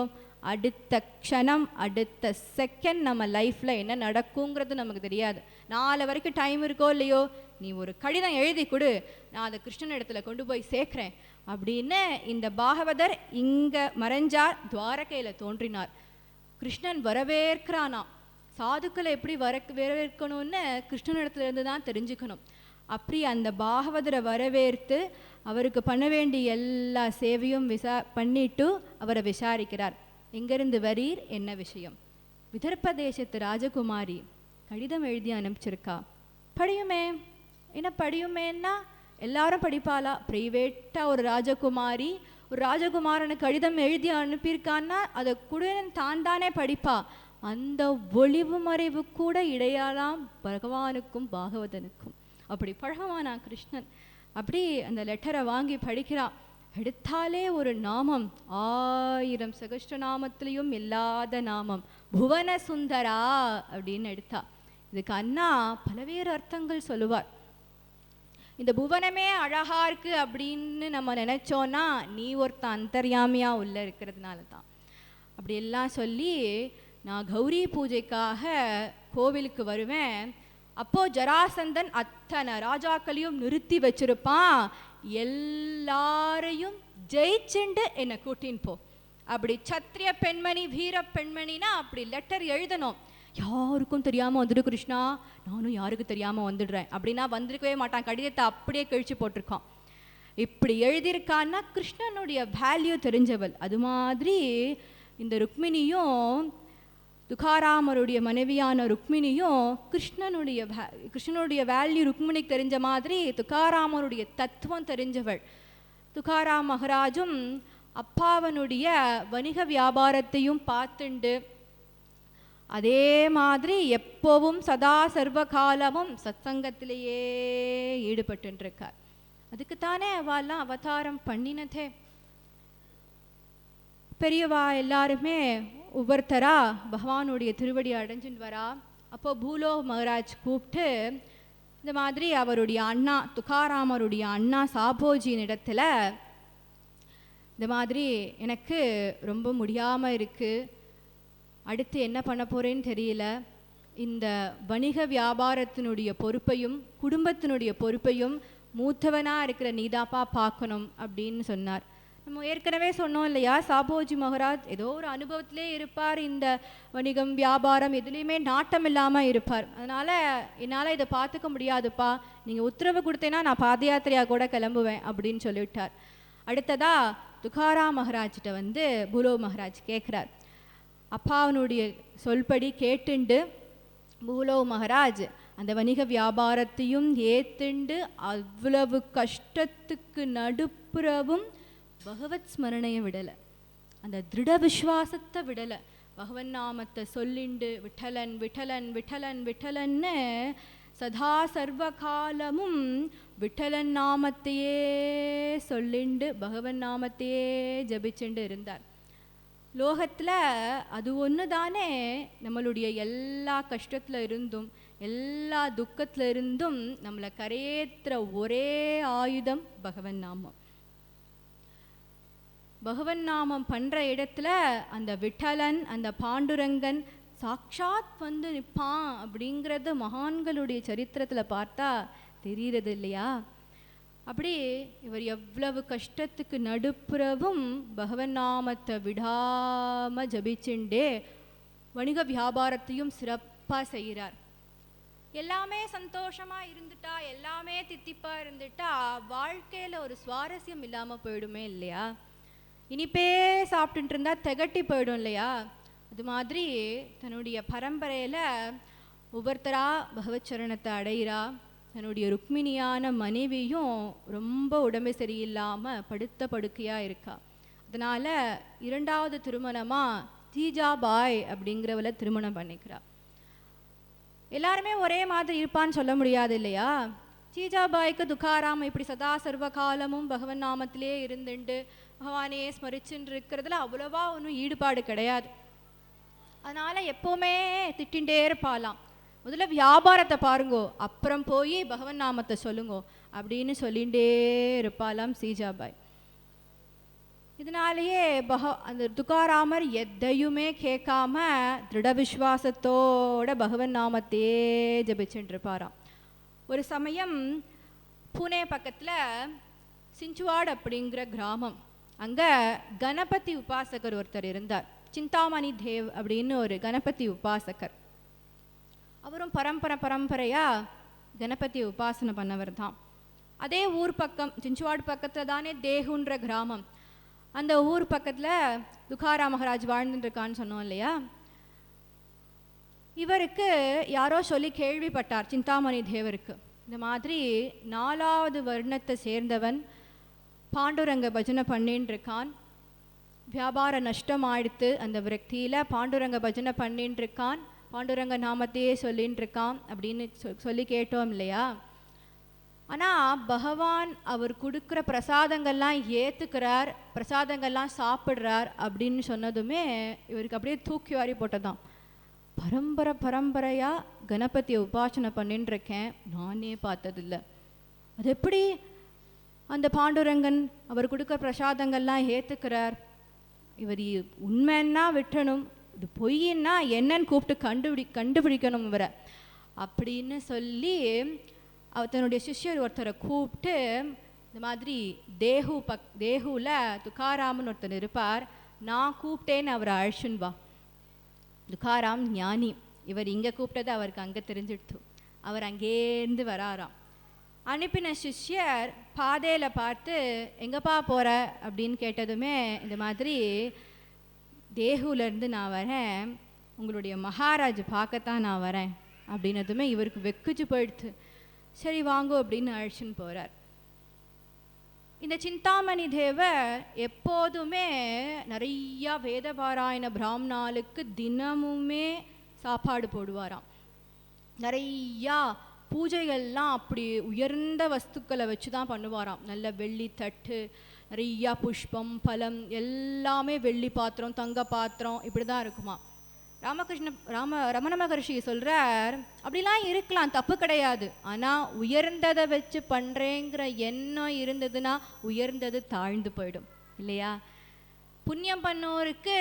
அடுத்த க்ஷணம் அடுத்த செகண்ட் நம்ம லைஃப்பில் என்ன நடக்குங்கிறது நமக்கு தெரியாது. 4 வரைக்கும் டைம் இருக்கோ இல்லையோ, நீ ஒரு கடிதம் எழுதி கொடு, நான் அதை கிருஷ்ணன் இடத்துல கொண்டு போய் சேர்க்குறேன் அப்படின்னு இந்த பாகவதர் இங்கே மறைஞ்சார், துவாரகையில் தோன்றினார். கிருஷ்ணன் வரவேற்கிறானா. சாதுக்களை எப்படி வரவேற்கணும்னு கிருஷ்ணனிடத்துலேருந்து தான் தெரிஞ்சுக்கணும். அப்படி அந்த பாகவதரை வரவேற்று அவருக்கு பண்ண வேண்டிய எல்லா சேவையும் பண்ணிட்டு அவரை விசாரிக்கிறார். எங்கேருந்து வரீர், என்ன விஷயம்? விதர்ப்ப தேசத்து ராஜகுமாரி கடிதம் எழுதி அனுப்பிச்சிருக்கா. படியுமே. என்ன படியுமேன்னா எல்லாரும் படிப்பாளா? ப்ரைவேட்டாக ஒரு ராஜகுமாரி ஒரு ராஜகுமாரனுக்கு கடிதம் எழுதி அனுப்பியிருக்கான்னா அதை கூட தான் தானே படிப்பா. அந்த ஒளிவு மறைவு கூட இடையாலாம் பகவானுக்கும் பாகவதனுக்கும். அப்படி பழகவானா கிருஷ்ணன். அப்படி அந்த லெட்டரை வாங்கி படிக்கிறான். எடுத்தாலே ஒரு நாமம், 1000 சகஸ்ரநாமத்திலையும் இல்லாத நாமம், புவன சுந்தரா அப்படின்னு எடுத்தா. இதுக்கு அண்ணா பலவேறு அர்த்தங்கள் சொல்லுவார். இந்த புவனமே அழகா இருக்கு அப்படின்னு நம்ம நினைச்சோன்னா நீ ஒருத்தன் அந்தர்யாமியா உள்ள இருக்கிறதுனால தான். அப்படி எல்லாம் சொல்லி நான் கௌரி பூஜைக்காக கோவிலுக்கு வருவேன். அப்போ ஜராசந்தன் அத்தனை ராஜாக்களையும் நிறுத்தி வச்சிருப்பான். எல்லாரையும் ஜெயிச்சுண்டு என்னை கூட்டின்னு போ. அப்படி சத்திரிய பெண்மணி வீர பெண்மணினா அப்படி லெட்டர் எழுதணும். யாருக்கும் தெரியாமல் வந்துடு கிருஷ்ணா, நானும் யாருக்கு தெரியாமல் வந்துடுறேன் அப்படின்னா வந்திருக்கவே மாட்டான். கடிதத்தை அப்படியே கழிச்சு போட்டிருக்கான். இப்படி எழுதியிருக்கான்னா கிருஷ்ணனுடைய வேல்யூ தெரிஞ்சவள். அது மாதிரி இந்த ருக்மிணியும் துகாராமருடைய மனைவியான ருக்மிணியும் கிருஷ்ணனுடைய வேல்யூ ருக்மிணிக்கு தெரிஞ்ச மாதிரி துகாராமருடைய தத்துவம் தெரிஞ்சவள். துகாராம் மகராஜும் அப்பாவனுடைய வணிக வியாபாரத்தையும் பார்த்துண்டு அதே மாதிரி எப்போவும் சதா சர்வகாலமும் சத்சங்கத்திலேயே ஈடுபட்டுருக்கார். அதுக்குத்தானே அவெல்லாம் அவதாரம் பண்ணினதே. பெரியவா எல்லாருமே ஒவ்வொருத்தரா பகவானுடைய திருவடி அடைஞ்சுன்னு வரா. அப்போ பூலோ மகராஜ் கூப்பிட்டு இந்த மாதிரி அவருடைய அண்ணா துகாராமருடைய அண்ணா சாபோஜியின் இடத்துல இந்த மாதிரி எனக்கு ரொம்ப முடியாமல் இருக்குது, அடுத்து என்ன பண்ண போகிறேன்னு தெரியல, இந்த வணிக வியாபாரத்தினுடைய பொறுப்பையும் குடும்பத்தினுடைய பொறுப்பையும் மூத்தவனாக இருக்கிற நீதாப்பா பார்க்கணும் அப்படின்னு சொன்னார். நம்ம ஏற்கனவே சொன்னோம் இல்லையா, சாபோஜி மகராஜ் ஏதோ ஒரு அனுபவத்திலே இருப்பார். இந்த வணிகம் வியாபாரம் எதுலேயுமே நாட்டம் இல்லாமல் இருப்பார். அதனால் என்னால் இதை பார்த்துக்க முடியாதுப்பா, நீங்கள் உத்தரவு கொடுத்தேன்னா நான் பாதயாத்திரையாக கூட கிளம்புவேன் அப்படின்னு சொல்லிவிட்டார். அடுத்ததா துகாராம் மகராஜ்கிட்ட வந்து பூலோ மகராஜ் கேட்குறார். அப்பாவனுடைய சொல்படி கேட்டுண்டு பூலோ மகராஜ் அந்த வணிக வியாபாரத்தையும் ஏத்துண்டு அவ்வளவு கஷ்டத்துக்கு நடுப்புறவும் பகவத் ஸ்மரணையை விடலை, அந்த திருட விஸ்வாசத்தை விடலை. பகவன் நாமத்தை சொல்லிண்டு விட்டலன் விட்டலன் விட்டலன் விட்டலன்னு சதா சர்வ காலமும் விட்டலன் நாமத்தையே சொல்லிண்டு பகவன் நாமத்தையே ஜபிச்சுண்டு இருந்தார். லோகத்தில் அது ஒன்று தானே நம்மளுடைய எல்லா கஷ்டத்தில் இருந்தும் எல்லா துக்கத்தில் இருந்தும் நம்மளை கரையேற்றுற ஒரே ஆயுதம் பகவன் நாமம். பகவன் நாமம் பண்ணுற இடத்துல அந்த விட்டலன் அந்த பாண்டுரங்கன் சாக்ஷாத் வந்து நிற்பான் அப்படிங்கிறது மகான்களுடைய சரித்திரத்தில் பார்த்தா தெரிகிறது இல்லையா. அப்படி இவர் எவ்வளவு கஷ்டத்துக்கு நடுப்புறவும் பகவன் நாமத்தை விடாமல் ஜபிச்சுண்டே வணிக வியாபாரத்தையும் சிறப்பாக செய்கிறார். எல்லாமே சந்தோஷமாக இருந்துட்டா, எல்லாமே தித்திப்பாக இருந்துட்டா வாழ்க்கையில் ஒரு சுவாரஸ்யம் இல்லாமல் போயிடுமே இல்லையா? இனிப்பே சாப்பிட்டுட்டு இருந்தால் திகட்டி போயிடும் இல்லையா? அது மாதிரி தன்னுடைய பரம்பரையில் ஒவ்வொருத்தராக பகவத் சரணத்தை அடைகிறா. தன்னுடைய ருக்மிணியான மனைவியும் ரொம்ப உடம்பு சரியில்லாமல் படுத்த படுக்கையாக இருக்கா. அதனால் 2வது திருமணமாக ஜீஜாபாய் அப்படிங்கிறவளை திருமணம் பண்ணிக்கிறா. எல்லாருமே ஒரே மாதிரி இருப்பான்னு சொல்ல முடியாது இல்லையா? ஜீஜாபாய்க்கு துக்காராம் இப்படி சதா சர்வ காலமும் பகவன் நாமத்திலே இருந்துட்டு பகவானே ஸ்மரிச்சுன்னு இருக்கிறதுல அவ்வளவா ஒன்றும் ஈடுபாடு கிடையாது. அதனால் எப்போவுமே திட்டின்ண்டே இருப்பாளாம். முதல்ல வியாபாரத்தை பாருங்கோ, அப்புறம் போய் பகவன் நாமத்தை சொல்லுங்கோ அப்படின்னு சொல்லிகிட்டே இருப்பாளாம் சீஜாபாய். இதனாலேயே அந்த துக்காராமர் எதையுமே கேட்காம திருட விஸ்வாசத்தோட பகவன் நாமத்தையே ஜபிச்சுட்டு இருப்பாராம். ஒரு சமயம் புனே பக்கத்தில் சிஞ்சுவாட் அப்படிங்கிற கிராமம், அங்கே கணபதி உபாசகர் ஒருத்தர் இருந்தார். சிந்தாமணி தேவ் அப்படின்னு ஒரு கணபதி உபாசகர். அவரும் பரம்பரையாக கணபதி உபாசனை பண்ணவர் தான். அதே ஊர் பக்கம் சிஞ்சுவாட் பக்கத்தில் தானே தேகுன்ற கிராமம். அந்த ஊர் பக்கத்தில் துக்காரா மகாராஜ் வாழ்ந்துட்டுருக்கான்னு சொன்னோம் இல்லையா? இவருக்கு யாரோ சொல்லி கேள்விப்பட்டார், சிந்தாமணி தேவருக்கு, இந்த மாதிரி 4வது வர்ணத்தை சேர்ந்தவன் பாண்டுரங்க பஜனை பண்ணின்னு இருக்கான், வியாபார நஷ்டம் ஆயிடுத்து அந்த விரக்தியில், பாண்டுரங்க பஜனை பண்ணின்னு இருக்கான், பாண்டுரங்க நாமத்தையே சொல்லின்னு இருக்கான் அப்படின்னு சொல்லி கேட்டோம் இல்லையா? ஆனால் பகவான் அவர் கொடுக்குற பிரசாதங்கள்லாம் ஏற்றுக்கிறார், பிரசாதங்கள்லாம் சாப்பிட்றார் அப்படின்னு சொன்னதுமே இவருக்கு அப்படியே தூக்கி வாரி போட்டதான். பரம்பரையாக கணபதியை உபாசனை பண்ணின்னு இருக்கேன், நானே பார்த்ததில்லை. அது எப்படி அந்த பாண்டுரங்கன் அவர் கொடுக்குற பிரசாதங்கள்லாம் ஏற்றுக்கிறார்? இவர் உண்மைன்னா விட்டணும், இது பொய்ன்னா என்னன்னு கூப்பிட்டு கண்டுபிடிக்கணும் இவரை அப்படின்னு சொல்லி தன்னுடைய சிஷ்யர் ஒருத்தரை கூப்பிட்டு, இந்த மாதிரி தேகுவில் துக்காராமன் ஒருத்தர் இருப்பார், நான் கூப்பிட்டேன்னு அவரை அழைச்சுன்னு வா. துக்காராம் ஞானி, இவர் இங்கே கூப்பிட்டது அவருக்கு அங்கே தெரிஞ்சிடுத்து. அவர் அங்கேருந்து வராராம். அனுப்பின சிஷ்யர் பாதையில் பார்த்து எங்கேப்பா போகிற அப்படின்னு கேட்டதுமே, இந்த மாதிரி தேகுலேருந்து நான் வரேன், உங்களுடைய மகாராஜ் பார்க்கத்தான் நான் வரேன் அப்படின்னதுமே இவருக்கு வெக்குச்சு போயிடுத்து. சரி வாங்கோ அப்படின்னு அழைச்சின்னு போகிறார். இந்த சிந்தாமணி தேவர் எப்போதுமே நிறையா வேதபாராயண பிராமணாளுக்கு தினமுமே சாப்பாடு போடுவாராம். நிறையா பூஜைகள்லாம் அப்படி உயர்ந்த வஸ்துக்களை வச்சு தான் பண்ணுவாராம். நல்ல வெள்ளி தட்டு, நிறையா புஷ்பம், பழம், எல்லாமே வெள்ளி பாத்திரம், தங்க பாத்திரம், இப்படி தான் இருக்குமா. ரமண மகர்ஷி சொல்கிறார், அப்படிலாம் இருக்கலாம், தப்பு கிடையாது. ஆனால் உயர்ந்ததை வச்சு பண்ணுறேங்கிற எண்ணம் இருந்ததுன்னா உயர்ந்தது தாழ்ந்து போயிடும் இல்லையா? புண்ணியம் பண்ணோருக்கு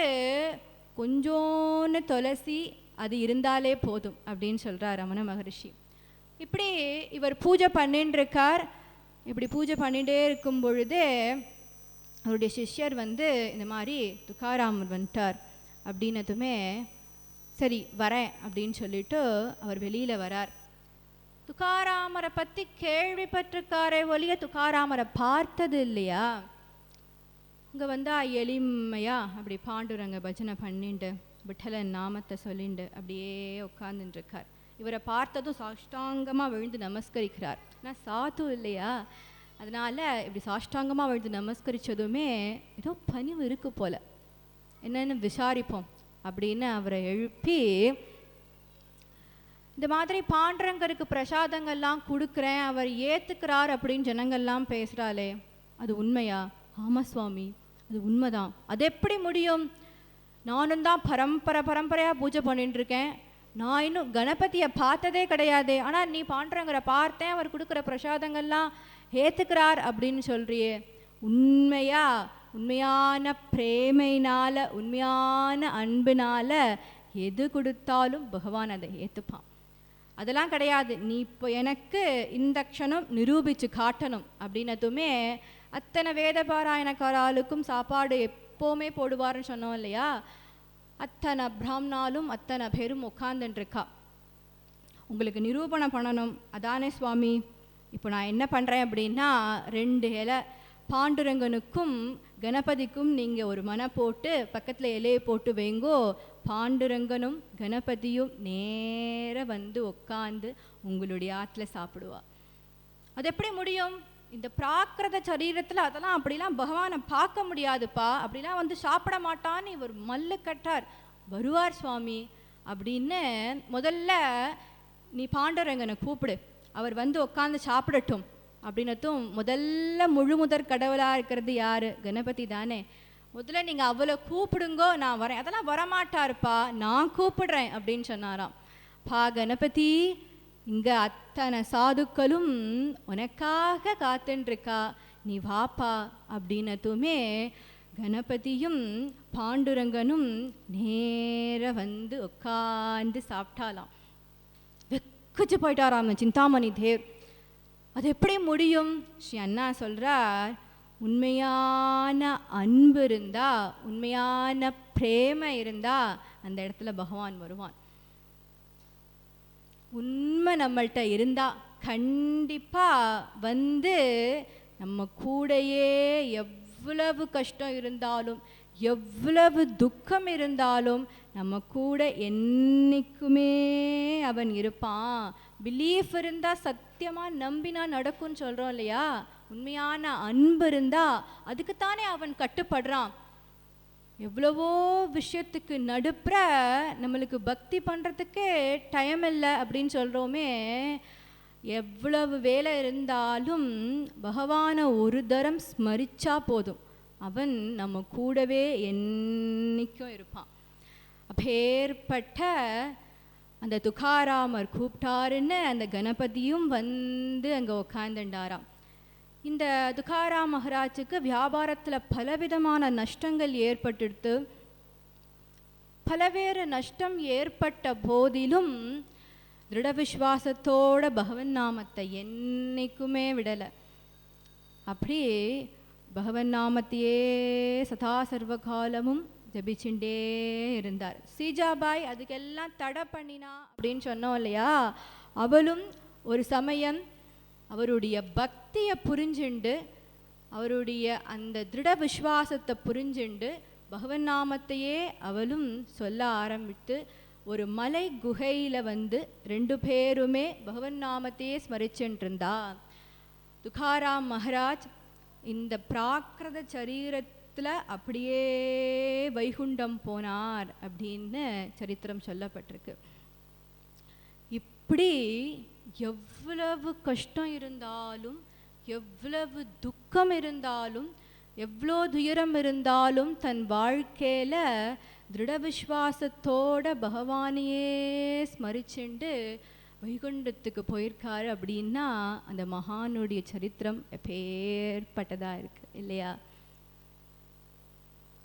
கொஞ்சோன்னு துளசி அது இருந்தாலே போதும் அப்படின்னு சொல்கிறார் ரமண மகர்ஷி. இப்படி இவர் பூஜை பண்ணின்னு இருக்கார். இப்படி பூஜை பண்ணிகிட்டே இருக்கும் பொழுதே அவருடைய சிஷ்யர் இந்த மாதிரி துக்காராமர் வந்துட்டார் அப்படின்னதுமே சரி வரேன் அப்படின்னு சொல்லிட்டு அவர் வெளியில் வரார். துக்காராமரை பற்றி கேள்விப்பட்டிருக்காரே ஒழிய துக்காராமரை பார்த்தது இல்லையா? இங்கே எளிமையா அப்படி பாண்டுரங்க பஜனை பண்ணிட்டு விட்டலன் நாமத்தை சொல்லிண்டு அப்படியே உட்கார்ந்துட்டுருக்கார். இவரை பார்த்ததும் சாஷ்டாங்கமாக விழுந்து நமஸ்கரிக்கிறார். ஆனால் சாத்து இல்லையா, அதனால் இப்படி சாஷ்டாங்கமாக விழுந்து நமஸ்கரித்ததுமே ஏதோ பணிவு இருக்கு போல், என்னென்னு விசாரிப்போம் அப்படின்னு அவரை எழுப்பி, இந்த மாதிரி பாண்டரங்கருக்கு பிரசாதங்கள்லாம் கொடுக்குறேன், அவர் ஏற்றுக்கிறார் அப்படின்னு ஜனங்கள்லாம் பேசுகிறாளே, அது உண்மையா? ஆமாம் சுவாமி, அது உண்மைதான். அது எப்படி முடியும்? நானும் தான் பரம்பரையாக பூஜை பண்ணிட்டுருக்கேன், நான் இன்னும் கணபதியை பார்த்ததே கிடையாது. ஆனால் நீ பாண்டரங்கரை பார்த்தேன், அவர் கொடுக்குற பிரசாதங்கள்லாம் ஏற்றுக்கிறார் அப்படின்னு சொல்கிறியே, உண்மையான பிரேமையினால், உண்மையான அன்பினால் எது கொடுத்தாலும் பகவான் அதை ஏற்றுப்பான். அதெல்லாம் கிடையாது, நீ இப்போ எனக்கு இந்த க்ஷணம் நிரூபித்து காட்டணும் அப்படின்னதுமே அத்தனை வேத பாராயணக்காராளுக்கும் சாப்பாடு எப்போவுமே போடுவார்னு சொன்னோம் இல்லையா, அத்தனை பிராமணாலும் அத்தனை பேரும் உட்காந்துட்டுருக்கா. உங்களுக்கு நிரூபணம் பண்ணணும் அதானே சுவாமி, இப்போ நான் என்ன பண்ணுறேன் அப்படின்னா 2 இலை பாண்டுரங்கனுக்கும் கணபதிக்கும் நீங்கள் ஒரு மனை போட்டு பக்கத்தில் இலையை போட்டு வைங்கோ, பாண்டுரங்கனும் கணபதியும் நேர வந்து உட்காந்து உங்களுடைய ஆற்றுல சாப்பிடுவா. அது எப்படி முடியும்? இந்த பிராகிருத சரீரத்தில் அதெல்லாம் அப்படிலாம் பகவானை பார்க்க முடியாதுப்பா, அப்படிலாம் வந்து சாப்பிட மாட்டான்னு இவர் மல்லு கட்டார். வருவார் சுவாமி அப்படின்னு முதல்ல நீ பாண்டுரங்கனை கூப்பிடு, அவர் வந்து உட்காந்து சாப்பிடட்டும் அப்படின்னதும் முதல்ல முதற் கடவுளாக இருக்கிறது யார்? கணபதி தானே. முதல்ல நீங்கள் அவ்வளோ கூப்பிடுங்கோ, நான் வரேன். அதெல்லாம் வரமாட்டாருப்பா, நான் கூப்பிடுறேன் அப்படின்னு சொன்னாராம். பா கணபதி, இங்கே அத்தனை சாதுக்களும் உனக்காக காத்துருக்கா, நீ வாப்பா அப்படின்னதுமே கணபதியும் பாண்டுரங்கனும் நேர வந்து உட்காந்து சாப்பிட்டாலாம். வெக்குச்சு போயிட்டாராம் சிந்தாமணி தேவ். அது எப்படி முடியும்? ஸ்ரீ அண்ணா சொல்கிறார், உண்மையான அன்பு இருந்தா, உண்மையான பிரேமை இருந்தா அந்த இடத்துல பகவான் வருவான். உண்மை நம்மள்கிட்ட இருந்தா கண்டிப்பாக வந்து நம்ம கூடையே எவ்வளவு கஷ்டம் இருந்தாலும் எவ்வளவு துக்கம் இருந்தாலும் நம்ம கூட என்றைக்குமே அவன் இருப்பான். பிலீஃப் இருந்தால் சத்தியமாக நம்பினா நடக்கும்னு சொல்கிறோம் இல்லையா, உண்மையான அன்பு இருந்தால் அதுக்குத்தானே அவன் கட்டுப்படுறான். எவ்வளவோ விஷயத்துக்கு நடுப்புற நம்மளுக்கு பக்தி பண்ணுறதுக்கே டைம் இல்லை அப்படின்னு சொல்கிறோமே, எவ்வளவு வேலை இருந்தாலும் பகவானை ஒரு தரம் ஸ்மரிச்சா போதும், அவன் நம்ம கூடவே என்னைக்கும் இருப்பான். அப்பேற்பட்ட அந்த துக்காராமர் கூப்பிட்டாருன்னு அந்த கணபதியும் வந்து அங்கே உட்காந்துண்டாராம். இந்த துக்காராம் மகாராஜுக்கு வியாபாரத்தில் பலவிதமான நஷ்டங்கள் ஏற்பட்டுடுத்து. பலவேறு நஷ்டம் ஏற்பட்ட போதிலும் திருட விஸ்வாசத்தோட பகவன் நாமத்தை என்னைக்குமே விடலை. அப்படி பகவன் நாமத்தையே சதா சர்வ காலமும் ஜபிச்சுட்டே இருந்தார். சீஜாபாய் அதுக்கெல்லாம் தடை பண்ணினா அப்படின்னு சொன்னோம் இல்லையா, அவளும் ஒரு சமயம் அவருடைய பக்தியை புரிஞ்சுண்டு அவருடைய அந்த திருட விஸ்வாசத்தை புரிஞ்சுண்டு பகவன் நாமத்தையே அவளும் சொல்ல ஆரம்பித்து ஒரு மலை குகையில் வந்து 2 பேருமே பகவன் நாமத்தையே ஸ்மரிச்சுட்டு இருந்தா. துக்காராம் மகாராஜ் இந்த பிராகிருத சரீரத்தில் அப்படியே வைகுண்டம் போனார் அப்படின்னு சரித்திரம் சொல்லப்பட்டிருக்கு. இப்படி எவ்வளவு கஷ்டம் இருந்தாலும் எவ்வளவு துக்கம் இருந்தாலும் எவ்வளோ துயரம் இருந்தாலும் தன் வாழ்க்கையில் திருட விஸ்வாசத்தோட பகவானையே ஸ்மரிச்சுண்டு வைகுண்டத்துக்கு போயிருக்காரு அப்படின்னா அந்த மகானுடைய சரித்திரம் எப்பேற்பட்டதாக இருக்குது இல்லையா.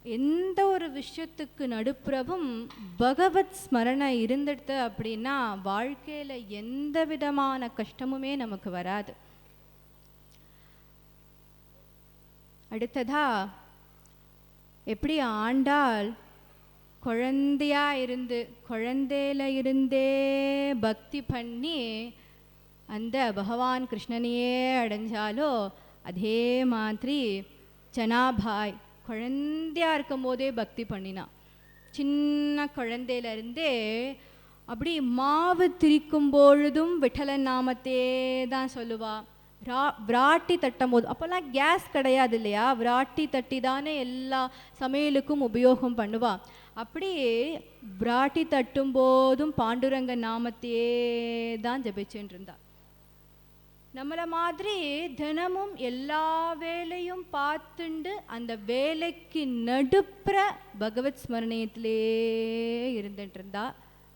எந்த ஒரு விஷயத்துக்கு நடுப்புறவும் பகவத் ஸ்மரணை இருந்துடுது அப்படின்னா வாழ்க்கையில் எந்த விதமான கஷ்டமுமே நமக்கு வராது. அடுத்ததா எப்படி ஆண்டாள் குழந்தையா இருந்து குழந்தையில இருந்தே பக்தி பண்ணி அந்த பகவான் கிருஷ்ணனையே அடைஞ்சாலோ அதே மாதிரி ஜனாபாய் குழந்தையா இருக்கும் போதே பக்தி பண்ணினான். சின்ன குழந்தையிலேருந்தே அப்படி மாவு திரிக்கும் பொழுதும் விட்டலன் நாமத்தே தான் சொல்லுவா. விராட்டி தட்டும் போது, அப்போல்லாம் கேஸ் கிடையாது இல்லையா, விராட்டி தட்டி தானே எல்லா சமையலுக்கும் உபயோகம் பண்ணுவா. அப்படி விராட்டி தட்டும் போதும் பாண்டுரங்க நாமத்தையே தான் ஜபிச்சுட்டு இருந்தா. நம்மளை மாதிரி தினமும் எல்லா வேலையும் பார்த்துண்டு அந்த வேலைக்கு நடுப்புற பகவத் ஸ்மரணயத்திலே இருந்துட்டு இருந்தா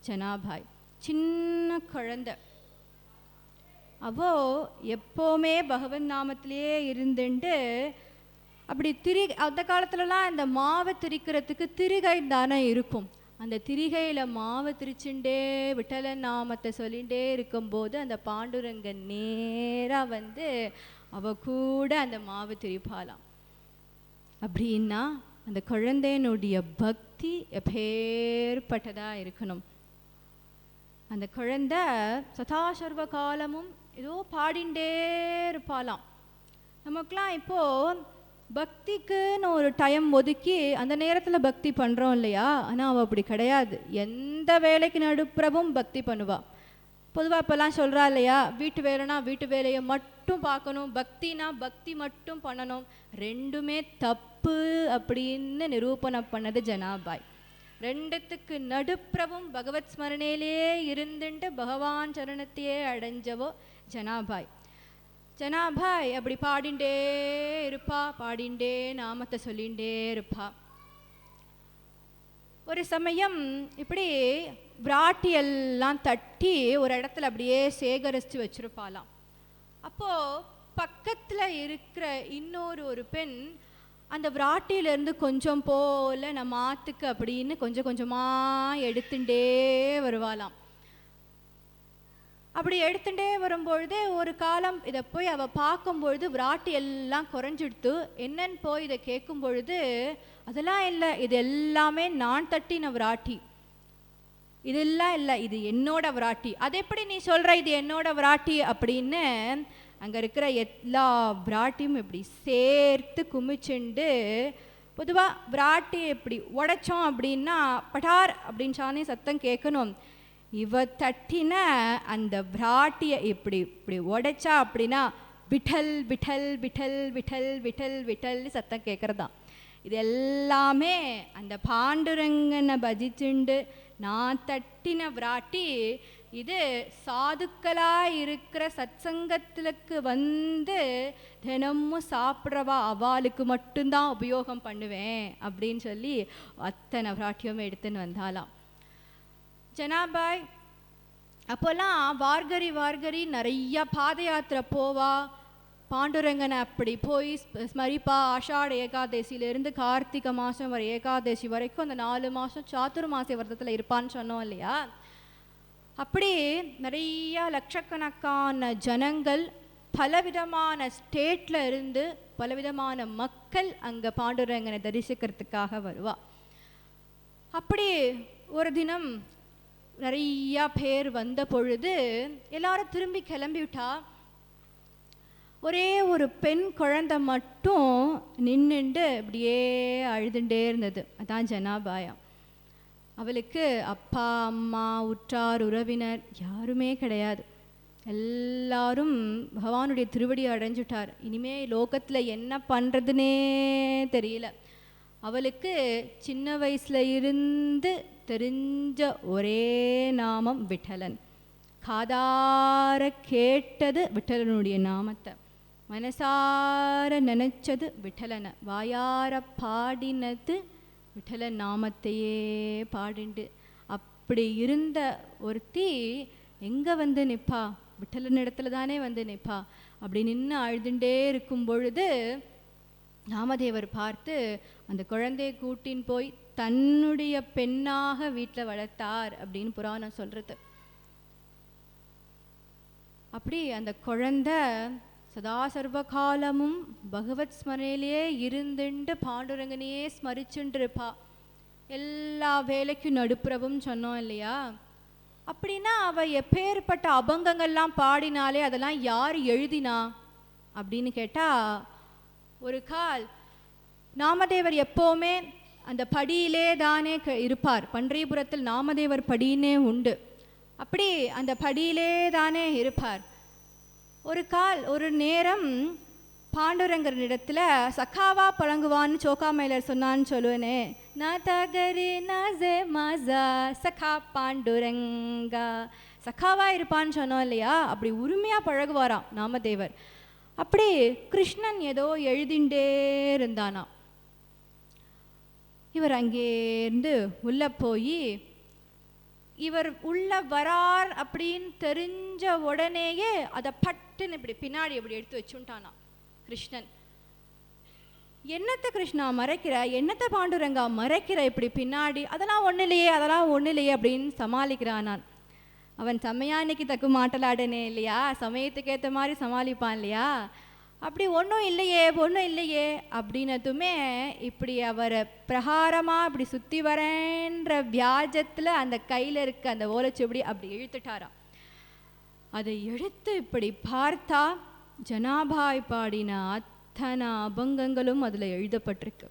ஜனாபாய். சின்ன குழந்தை அவோ எப்போவுமே பகவன் நாமத்திலேயே இருந்துட்டு அப்படி அந்த காலத்துலலாம் இந்த மாவை திரிக்கிறதுக்கு திரிகை தானே இருக்கும். அந்த திரிகையில் மாவை திரிச்சுட்டே விட்டலன் நாமத்தை சொல்லிகிட்டே இருக்கும்போது அந்த பாண்டுரங்கன் நேராக வந்து அவ கூட அந்த மாவு திரிப்பாலாம். அப்படின்னா அந்த குழந்தையினுடைய பக்தி எப்பேற்பட்டதாக இருக்கணும். அந்த குழந்தை சதா சர்வ காலமும் ஏதோ பாடிண்டே இருப்பாளாம். நமக்கெலாம் இப்போது பக்திக்குன்னு ஒரு டைம் ஒதுக்கி அந்த நேரத்தில் பக்தி பண்ணுறோம் இல்லையா? ஆனால் அவள் அப்படி கிடையாது. எந்த வேலைக்கு நடுப்புறவும் பக்தி பண்ணுவாள். பொதுவாக இப்போல்லாம் சொல்கிறா இல்லையா, வீட்டு வேலைனா வீட்டு வேலையை மட்டும் பார்க்கணும், பக்தினா பக்தி மட்டும் பண்ணணும். ரெண்டுமே தப்பு அப்படின்னு நிரூபணம் பண்ணது ஜனாபாய். ரெண்டுத்துக்கு நடுப்புறவும் பகவத் ஸ்மரணையிலே இருந்துட்டு பகவான் சரணத்தையே அடைஞ்சவோ ஜனாபாய். ஜனாபாய் அப்படி பாடிண்டே இருப்பா, பாடிண்டே நாமத்தை சொல்லிகிட்டே இருப்பா. ஒரு சமயம் இப்படி விராட்டியெல்லாம் தட்டி ஒரு இடத்துல அப்படியே சேகரித்து வச்சுருப்பாளாம். அப்போது பக்கத்தில் இருக்கிற இன்னொரு பெண் அந்த விராட்டியிலேருந்து கொஞ்சம் போல் நம்ம ஆற்றுக்கு அப்படின்னு கொஞ்சம் கொஞ்சமாக எடுத்துட்டே வருவாளாம். அப்படி எடுத்துட்டே வரும்பொழுது ஒரு காலம் இதை போய் அவள் பார்க்கும்பொழுது விராட்டி எல்லாம் குறைஞ்சிடுத்து. என்னன்னு போய் இதை கேட்கும் பொழுது, அதெல்லாம் இல்லை, இது எல்லாமே நான் தட்டின விராட்டி, இதெல்லாம் இல்லை, இது என்னோட விராட்டி. அது எப்படி நீ சொல்கிற இது என்னோட விராட்டி அப்படின்னு அங்கே இருக்கிற எல்லா விராட்டியும் இப்படி சேர்த்து குமிச்சுண்டு, பொதுவாக விராட்டி இப்படி உடைச்சோம் அப்படின்னா பட்டார் அப்படின்னு சானே சத்தம் கேட்கணும். இவ தட்டின அந்த விராட்டியை இப்படி இப்படி உடைச்சா அப்படின்னா விட்டல் விட்டல் விட்டல் விட்டல் விட்டல் விட்டல் சத்தம் கேட்குறதான். இது எல்லாமே அந்த பாண்டுரங்கனை பஜிச்சுண்டு நான் தட்டின விராட்டி. இது சாதுக்களாக இருக்கிற சத்சங்கத்திற்கு வந்து தினமும் சாப்பிட்றவா அவளுக்கு மட்டும்தான் உபயோகம் பண்ணுவேன் அப்படின்னு சொல்லி அத்தனை விராட்டியும் எடுத்துன்னு வந்தாலாம். ஜனாபாய் அப்போல்லாம் வார்கரி நிறையா பாத யாத்திரை போவா. பாண்டுரங்கனை அப்படி போய் ஸ்மரிப்பா. ஆஷாட ஏகாதசியிலேருந்து கார்த்திகை மாதம் வரை ஏகாதசி வரைக்கும் அந்த 4 மாதம் சாத்துர்மாசிய விரதத்தில் இருப்பான்னு சொன்னோம் இல்லையா? அப்படி நிறையா லட்சக்கணக்கான ஜனங்கள் பலவிதமான ஸ்டேட்டில் இருந்து பலவிதமான மக்கள் அங்கே பாண்டுரங்கனை தரிசிக்கிறதுக்காக வருவா. அப்படி ஒரு தினம் நிறையா பேர் வந்த பொழுது எல்லாரும் திரும்பி கிளம்பிவிட்டா. ஒரே ஒரு பெண் குழந்தை மட்டும் நின்றுண்டு அப்படியே அழுதுண்டே இருந்தது. அதான் ஜனாபாயா. அவளுக்கு அப்பா அம்மா உற்றார் உறவினர் யாருமே கிடையாது. எல்லாரும் பகவானுடைய திருவடி அடைஞ்சுட்டார். இனிமே லோகத்தில் என்ன பண்ணுறதுனே தெரியல. அவளுக்கு சின்ன வயசில் இருந்து தெரிஞ்ச ஒரே நாமம் விட்டலன். காதார கேட்டது விட்டலனுடைய நாமத்தை, மனசார நினச்சது விட்டலனை, வாயார பாடினது விட்டலன் நாமத்தையே பாடிண்டு அப்படி இருந்த ஒருத்தி எங்கே வந்து நிற்பா? விட்டலன் இடத்துல தானே வந்து நிற்பா. அப்படி நின்று அழுதுண்டே இருக்கும் பொழுது நாமதேவர் பார்த்து அந்த குழந்தையை கூட்டின்னு போய் தன்னுடைய பெண்ணாக வீட்டில் வளர்த்தார் அப்படின்னு புராணம் சொல்கிறது. அப்படி அந்த குழந்தை சதா சர்வகாலமும் பகவத் ஸ்மரணையிலே இருந்துட்டு பாண்டுரங்கனையே ஸ்மரிச்சுட்டு இருப்பா. எல்லா வேலைக்கும் நடுப்புறவும் சொன்னோம் இல்லையா? அப்படின்னா அவள் எப்பேற்பட்ட அபங்கங்கள்லாம் பாடினாலே அதெல்லாம் யார் எழுதினா அப்படின்னு கேட்டால், ஒரு கால் நாமதேவர் எப்போவுமே அந்த படியிலே தானே இருப்பார். பன்றிபுரத்தில் நாமதேவர் படியினே உண்டு. அப்படி அந்த படியிலே தானே இருப்பார். ஒரு கால் ஒரு நேரம் பாண்டுரங்கரிடத்துல சக்காவா பழங்குவான்னு சோக்காமேலர் சொன்னான்னு சொல்லுவேனே, ந தகரி நே மசா சக்கா பாண்டுரங்கா, சக்காவா இருப்பான்னு சொன்னோம் இல்லையா? அப்படி உரிமையாக பழகுவாராம் நாமதேவர். அப்படி கிருஷ்ணன் ஏதோ எழுதிண்டே இருந்தானா. இவர் அங்கேருந்து உள்ளே போய் இவர் உள்ள வரார் அப்படின்னு தெரிஞ்ச உடனேயே அதை பட்டுன்னு இப்படி பின்னாடி இப்படி எடுத்து வச்சுட்டானா கிருஷ்ணன். என்னத்தை கிருஷ்ணா மறைக்கிற, என்னத்தை பாண்டுரங்கா மறைக்கிற இப்படி பின்னாடி, அதெல்லாம் ஒன்றும் இல்லையே, அதெல்லாம் ஒன்றும் இல்லையே அப்படின்னு சமாளிக்கிறான் நான். அவன் சமயானிக்கு தக்கு மாட்டலாடனே இல்லையா, சமயத்துக்கு ஏற்ற மாதிரி சமாளிப்பான் இல்லையா, அப்படி ஒன்றும் இல்லையே ஒன்றும் இல்லையே அப்படின்னதுமே இப்படி அவரை பிரகாரமாக இப்படி சுற்றி வரேன்ற வியாஜத்தில் அந்த கையில் இருக்க அந்த ஓலைச்சுவடி அப்படி இழுத்துட்டாராம். அதை எடுத்து இப்படி பார்த்தா ஜனாபாய் பாடின அத்தனை அபங்கங்களும் அதில் எழுதப்பட்டிருக்கு.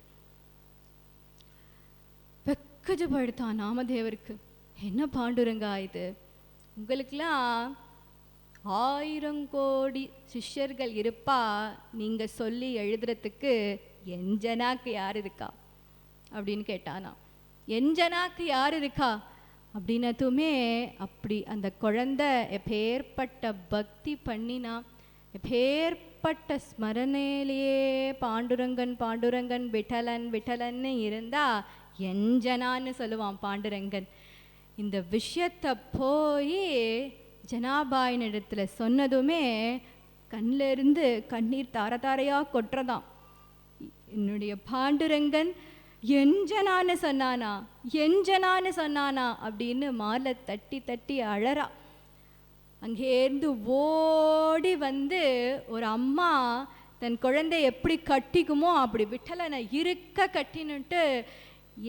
வெக்கஜு படுத்தான் நாமதேவருக்கு. என்ன பாண்டுரங்கா இது, உங்களுக்கெல்லாம் 1000 கோடி சிஷ்யர்கள் இருப்பா, நீங்கள் சொல்லி எழுதுறதுக்கு என் ஜனாக்கு யார் இருக்கா அப்படின்னு கேட்டானா. என் ஜனாக்கு யார் இருக்கா அப்படின்னதுமே அப்படி அந்த குழந்தை எப்பேற்பட்ட பக்தி பண்ணினா, எப்பேற்பட்ட ஸ்மரணையிலேயே பாண்டுரங்கன் பாண்டுரங்கன் விட்டலன் விட்டலன்னு இருந்தா என் ஜனான்னு சொல்லுவான் பாண்டுரங்கன். இந்த விஷயத்தை போய் ஜனாபாயின் இடத்துல சொன்னதுமே கண்ணிலிருந்து கண்ணீர் தார தாரையாக கொட்டுறதாம். என்னுடைய பாண்டுரங்கன் எஞ்சனான்னு சொன்னானா, எஞ்சனான்னு சொன்னானா அப்படின்னு மாலை தட்டி தட்டி அழறா. அங்கேருந்து ஓடி வந்து ஒரு அம்மா தன் குழந்தை எப்படி கட்டிக்குமோ அப்படி விட்டலனை இருக்க கட்டினுட்டு,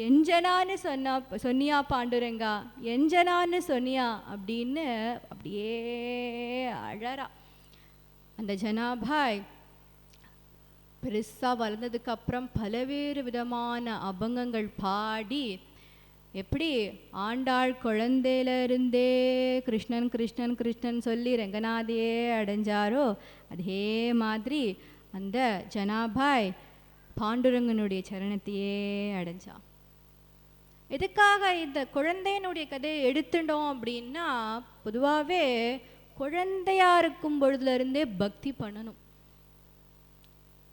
எஞ்சனான்னு சொன்னியா பாண்டுரங்கா, எஞ்சனான்னு சொன்னியா அப்படின்னு அப்படியே அழறா. அந்த ஜனாபாய் பெருசாக வளர்ந்ததுக்கப்புறம் பலவேறு விதமான அபங்கங்கள் பாடி எப்படி ஆண்டாள் குழந்தையிலிருந்தே கிருஷ்ணன் கிருஷ்ணன் கிருஷ்ணன் சொல்லி ரங்கநாதையே அடைஞ்சாரோ அதே மாதிரி அந்த ஜனாபாய் பாண்டுரங்கனுடைய சரணத்தையே அடைஞ்சா. எதுக்காக இந்த குழந்தையினுடைய கதையை எடுத்துட்டோம் அப்படின்னா, பொதுவாகவே குழந்தையா இருக்கும் பொழுதுலேருந்தே பக்தி பண்ணணும்,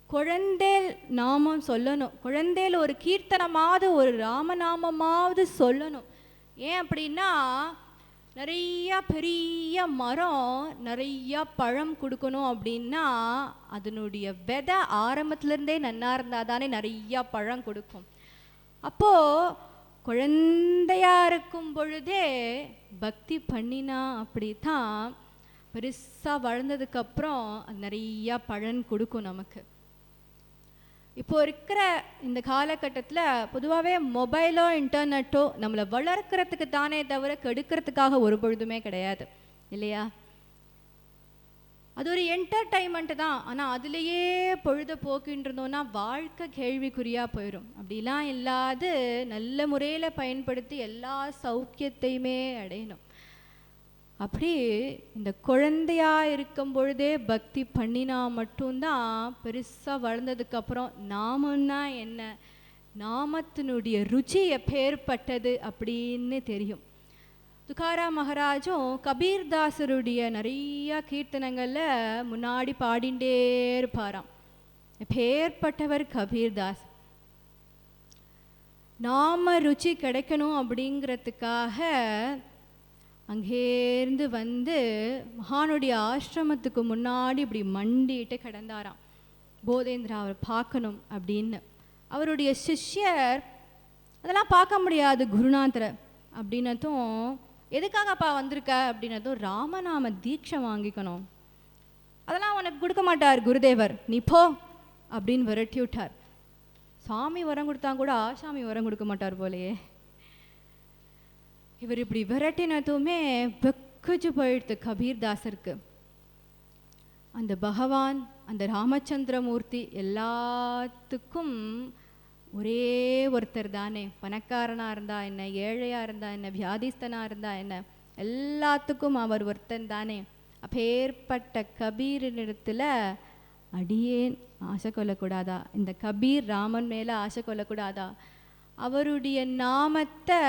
குழந்தையில் நாமம் சொல்லணும், குழந்தையில் ஒரு கீர்த்தனமாவது ஒரு ராமநாமமாவது சொல்லணும். ஏன் அப்படின்னா, நிறையா பெரிய மரம் நிறையா பழம் கொடுக்கணும் அப்படின்னா அதனுடைய விதை ஆரம்பத்துலேருந்தே நன்னா இருந்தால் தானே நிறையா பழம் கொடுக்கும். அப்போது குழந்தையா இருக்கும் பொழுதே பக்தி பண்ணினா அப்படி தான் பெருசாக வளர்ந்ததுக்கப்புறம் அது நிறையா பலன் கொடுக்கும் நமக்கு. இப்போ இருக்கிற இந்த காலகட்டத்தில் பொதுவாகவே மொபைலோ இன்டர்நெட்டோ நம்மளை வளர்க்குறதுக்கு தானே தவிர கெடுக்கிறதுக்காக ஒரு பொழுதுமே கிடையாது இல்லையா. அது ஒரு என்டர்டைன்மெண்ட்டு தான். ஆனால் அதுலேயே பொழுத போக்கின்றதோன்னா வாழ்க்கை கேள்விக்குறியாக போயிடும். அப்படிலாம் இல்லாது நல்ல முறையில் பயன்படுத்தி எல்லா சௌக்கியத்தையுமே அடையணும். அப்படி இந்த குழந்தையாக இருக்கும் பொழுதே பக்தி பண்ணினா மட்டும்தான் பெருசாக வளர்ந்ததுக்கப்புறம் நாமன்னா என்ன, நாமத்தினுடைய ருச்சி எப்பேற்பட்டது அப்படின்னு தெரியும். துக்காராம் மகாராஜும் கபீர்தாசருடைய நிறையா கீர்த்தனங்களில் முன்னாடி பாடிண்டே இருப்பாராம். எப்பேற்பட்டவர் கபீர்தாஸ். நாம ருச்சி கிடைக்கணும் அப்படிங்கிறதுக்காக அங்கேருந்து வந்து மகானுடைய ஆசிரமத்துக்கு முன்னாடி இப்படி மண்டிட்டு கிடந்தாராம். போதேந்திரா அவர் பார்க்கணும் அப்படின்னு. அவருடைய சிஷ்யர் அதெல்லாம் பார்க்க முடியாது குருநாதரை அப்படின்னதும், எதுக்காகப்பா வந்திருக்க அப்படின்னதும், ராமநாம தீட்சை வாங்கிக்கணும், அதெல்லாம் உனக்கு கொடுக்க மாட்டார் குருதேவர், நீ போ அப்படின்னு விரட்டி விட்டார். சாமி வரம் கொடுத்தா கூட ஆசாமி வரம் கொடுக்க மாட்டார் போலையே. இவர் இப்படி விரட்டினதுமே வெக்குச்சு போயிடுது கபீர்தாசருக்கு. அந்த பகவான் அந்த ராமச்சந்திரமூர்த்தி எல்லாத்துக்கும் ஒரே ஒருத்தர் தானே. பணக்காரனாக இருந்தால் என்ன, ஏழையாக இருந்தால் என்ன, வியாதிஸ்தனாக இருந்தால் என்ன, எல்லாத்துக்கும் அவர் ஒருத்தன் தானே. அப்பேற்பட்ட கபீரினிடத்தில் அடியேன் ஆசை கொள்ளக்கூடாதா, இந்த கபீர் ராமன் மேலே ஆசை கொள்ளக்கூடாதா, அவருடைய நாமத்தை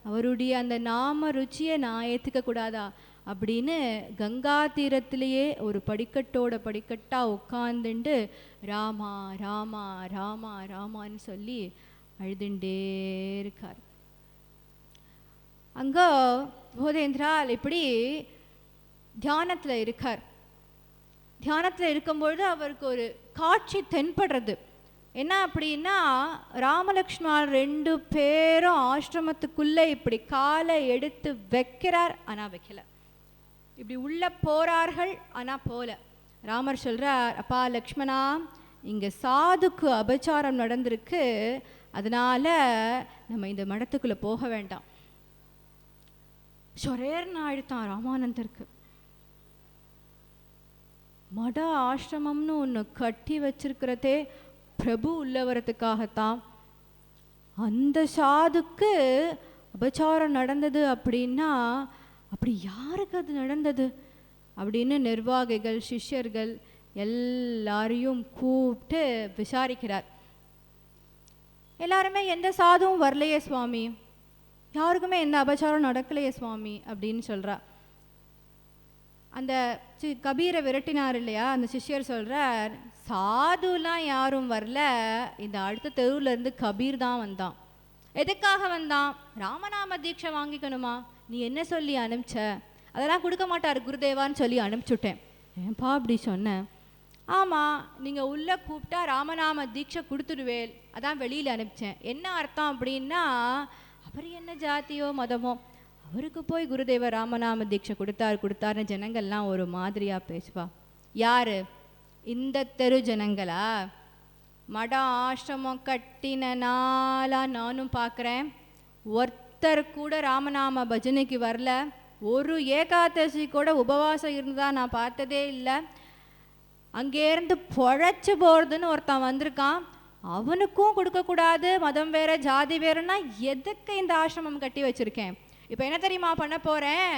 அவருடைய அந்த நாம ருச்சியை நான் ஏற்றுக்கக்கூடாதா அப்படின்னு கங்கா தீரத்திலேயே ஒரு படிக்கட்டோட படிக்கட்டாக உட்காந்துண்டு ராமா ராமா ராமா ராமான்னு சொல்லி அழுதுண்டே இருக்கார். அங்கே போதேந்திரால் இப்படி தியானத்தில் இருக்கார். தியானத்தில் இருக்கும்பொழுது அவருக்கு ஒரு காட்சி தென்படுறது. என்ன அப்படின்னா, ராமலக்ஷ்மணர் 2 பேரும் ஆசிரமத்துக்குள்ளே இப்படி காலை எடுத்து வைக்கிறார், ஆனால் வைக்கல. இப்படி உள்ள போறார்கள், ஆனால் போல. ராமர் சொல்றார், அப்பா லக்ஷ்மணா, இங்கே சாதுக்கு அபச்சாரம் நடந்திருக்கு, அதனால நம்ம இந்த மடத்துக்குள்ளே போக வேண்டாம். சொரேர்னு ஆயிடுத்தான் ராமானந்தருக்கு. மட ஆசிரமம்னு ஒன்று கட்டி வச்சிருக்கிறதே பிரபு உள்ளவரத்துக்காகத்தான். அந்த சாதுக்கு அபச்சாரம் நடந்தது அப்படின்னா அப்படி யாருக்கு அது நடந்தது அப்படின்னு நிர்வாகிகள் சிஷ்யர்கள் எல்லாரையும் கூப்பிட்டு விசாரிக்கிறார். எல்லாருமே எந்த சாதுவும் வரலையே சுவாமி, யாருக்குமே எந்த அபச்சாரம் நடக்கலையே சுவாமி அப்படின்னு சொல்கிறா. அந்த கபீரை விரட்டினார் இல்லையா, அந்த சிஷ்யர் சொல்கிறார், சாதுலாம் யாரும் வரல, இந்த அடுத்த தெருவுலேருந்து கபீர் தான் வந்தான். எதுக்காக வந்தான்? ராமநாம தீட்சை வாங்கிக்கணுமா? நீ என்ன சொல்லி அனுப்பிச்ச? அதெல்லாம் கொடுக்க மாட்டார் குருதேவான்னு சொல்லி அனுப்பிச்சுட்டேன். ஏன்பா அப்படி சொன்னேன்? ஆமாம், நீங்கள் உள்ளே கூப்பிட்டா ராமநாம தீட்சை கொடுத்துடுவேல், அதான் வெளியில் அனுப்பிச்சேன். என்ன அர்த்தம் அப்படின்னா, அவர் என்ன ஜாதியோ மதமோ, அவருக்கு போய் குருதேவர் ராமநாம தீட்சை கொடுத்தாருன்னு ஜனங்கள்லாம் ஒரு மாதிரியாக பேசுவா. யார்? இந்த தெரு ஜனங்களா? மடம் ஆசிரமம் கட்டின நாளா நானும் பார்க்குறேன், ஒருத்தர் கூட ராமநாம பஜனைக்கு வரல, ஒரு ஏகாதசி கூட உபவாசம் இருந்தால் நான் பார்த்ததே இல்லை. அங்கேருந்து பொழைச்சி போகிறதுன்னு ஒருத்தன் வந்திருக்கான், அவனுக்கும் கொடுக்கக்கூடாது, மதம் வேறு ஜாதி வேறுன்னா எதுக்கு இந்த ஆசிரமம் கட்டி வச்சுருக்கேன்? இப்போ என்ன தெரியுமா பண்ண போகிறேன்?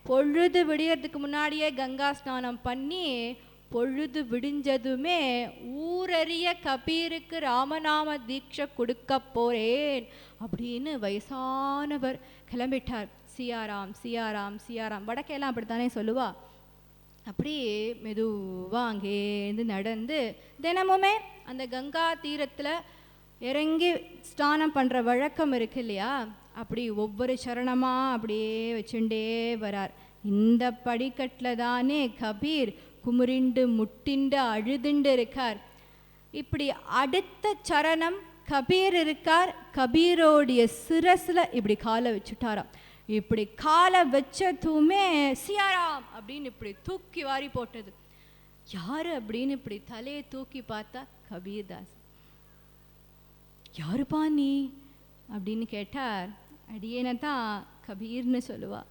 பொழுது விடியறதுக்கு முன்னாடியே கங்கா ஸ்நானம் பண்ணி பொழுது விடிஞ்சதுமே ஊரறிய கபீருக்கு ராமநாம தீட்சை கொடுக்க போகிறேன் அப்படின்னு வயசானவர் கிளம்பிட்டார். சியாராம் சியாராம் சியாராம், வடக்கெல்லாம் அப்படித்தானே சொல்லுவா. அப்படி மெதுவாக அங்கேருந்து நடந்து தினமுமே அந்த கங்கா தீரத்தில் இறங்கி ஸ்நானம் பண்ணுற வழக்கம் இருக்கு இல்லையா, அப்படி ஒவ்வொரு சரணமாக அப்படியே வச்சுட்டே வரார். இந்த படிக்கட்டில் தானே கபீர் குமுறிண்டு முட்டிண்டு அழுதுண்டு இருக்கார். இப்படி அடுத்த சரணம் கபீர் இருக்கார், கபீரோடைய சிரஸில் இப்படி காலை வச்சுட்டாராம். இப்படி காலை வச்சதுமே சியாராம் அப்படின்னு இப்படி தூக்கி வாரி போட்டது. யாரு அப்படின்னு இப்படி தலையை தூக்கி பார்த்தா கபீர்தாஸ். யாருப்பா நீ அப்படின்னு கேட்டார். அடியேனை தான் கபீர்னு சொல்லுவா.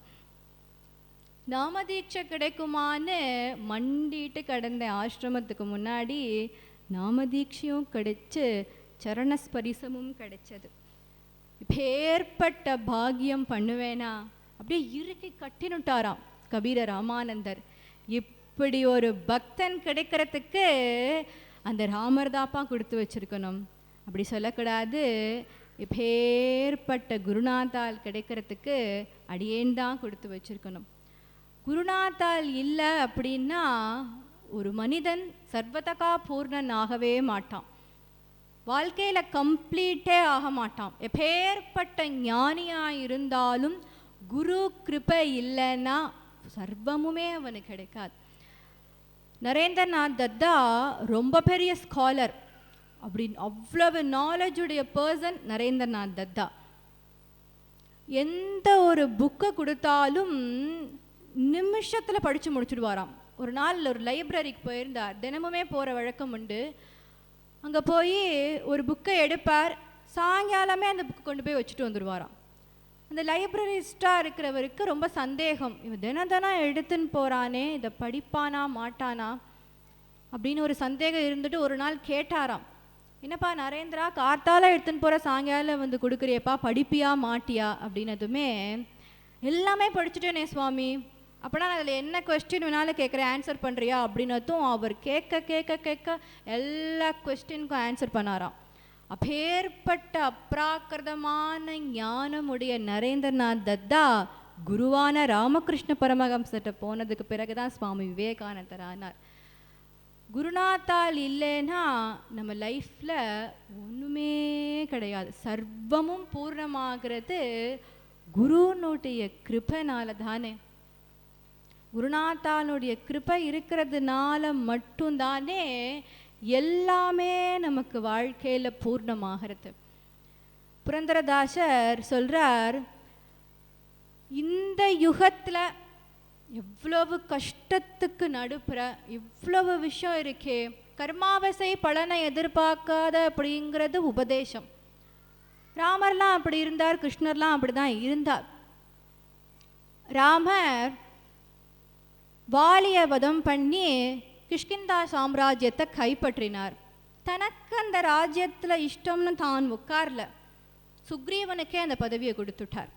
நாமதீட்சை கிடைக்குமான்னு மண்டிட்டு கடந்த ஆசிரமத்துக்கு முன்னாடி நாமதீட்சையும் கிடைச்சு சரணஸ்பரிசமும் கிடைச்சது. இப்பேற்பட்ட பாக்கியம் பண்ணுவேனா அப்படியே இறுக்கி கட்டினுட்டாராம் கபீர ராமானந்தர். இப்படி ஒரு பக்தன் கிடைக்கிறதுக்கு அந்த ராமர் தாப்பா கொடுத்து வச்சிருக்கணும், அப்படி சொல்லக்கூடாது. இப்பேற்பட்ட குருநாத்தால் கிடைக்கிறதுக்கு அடியேன் தான் கொடுத்து வச்சிருக்கணும். குருநாத்தால் இல்லை அப்படின்னா ஒரு மனிதன் சர்வதகா பூர்ணன் ஆகவே மாட்டான், வாழ்க்கையில் கம்ப்ளீட்டே ஆக மாட்டான். எப்பேற்பட்ட ஞானியாக இருந்தாலும் குரு கிருபை இல்லைன்னா சர்வமுமே அவனுக்கு கிடைக்காது. நரேந்திரநாத் தத்தா ரொம்ப பெரிய ஸ்காலர், அப்படின்னு அவ்வளவு நாலேஜுடைய பர்சன் நரேந்திரநாத் தத்தா. எந்த ஒரு புக்கை கொடுத்தாலும் நிமிஷத்தில் படித்து முடிச்சுடுவாராம். ஒரு நாள் ஒரு லைப்ரரிக்கு போயிருந்தார், தினமுமே போகிற வழக்கம் உண்டு. அங்கே போய் ஒரு புக்கை எடுப்பார், சாயங்காலமே அந்த புக்கு கொண்டு போய் வச்சுட்டு வந்துடுவாராம். அந்த லைப்ரரிஸ்டாக இருக்கிறவருக்கு ரொம்ப சந்தேகம், இவன் தினம் எடுத்துன்னு போகிறானே, இதை படிப்பானா மாட்டானா அப்படின்னு ஒரு சந்தேகம் இருந்துட்டு ஒரு நாள் கேட்டாராம், என்னப்பா நரேந்திரா, கார்த்தால எடுத்துன்னு போகிற சாயங்காலம் வந்து கொடுக்குறியப்பா, படிப்பியா மாட்டியா அப்படின்னதுமே எல்லாமே படிச்சுட்டேனே சுவாமி, அப்படின்னா அதில் என்ன கொஸ்டின் வேணாலும் கேட்குறேன், ஆன்சர் பண்ணுறியா அப்படின்னதும் அவர் கேட்க கேட்க கேட்க எல்லா கொஸ்டினுக்கும் ஆன்சர் பண்ணாராம். அப்பேற்பட்ட அப்ராக்கிருதமான ஞானமுடைய நரேந்திரநாத் தத்தா குருவான ராமகிருஷ்ண பரமஹம்சர்கிட்ட போனதுக்கு பிறகு தான் சுவாமி விவேகானந்தர் ஆனார். குருநாத்தால் இல்லைன்னா நம்ம லைஃப்பில் ஒன்றுமே கிடையாது. சர்வமும் பூர்ணமாகிறது குருனுடைய கிருபைனால தானே. குருநாத்தானுடைய கிருபை இருக்கிறதுனால மட்டும்தானே எல்லாமே நமக்கு வாழ்க்கையில் பூர்ணமாகிறது. புரந்தரதாசர் சொல்றார், இந்த யுகத்தில் எவ்வளவு கஷ்டத்துக்கு நடுப்புற இவ்வளவு விஷயம் இருக்கே, கர்மாவசை பலனை எதிர்பார்க்காத அப்படிங்கிறது உபதேசம். ராமர்லாம் அப்படி இருந்தார், கிருஷ்ணர்லாம் அப்படி தான் இருந்தார். ராமர் வாலிய வதம் பண்ணி கிஷ்கிந்தா சாம்ராஜ்யத்தை கைப்பற்றினார். தனக்கு அந்த ராஜ்யத்தில் இஷ்டம்னு தான் உட்கார்ல, சுக்ரீவனுக்கே அந்த பதவியை கொடுத்துட்டார்.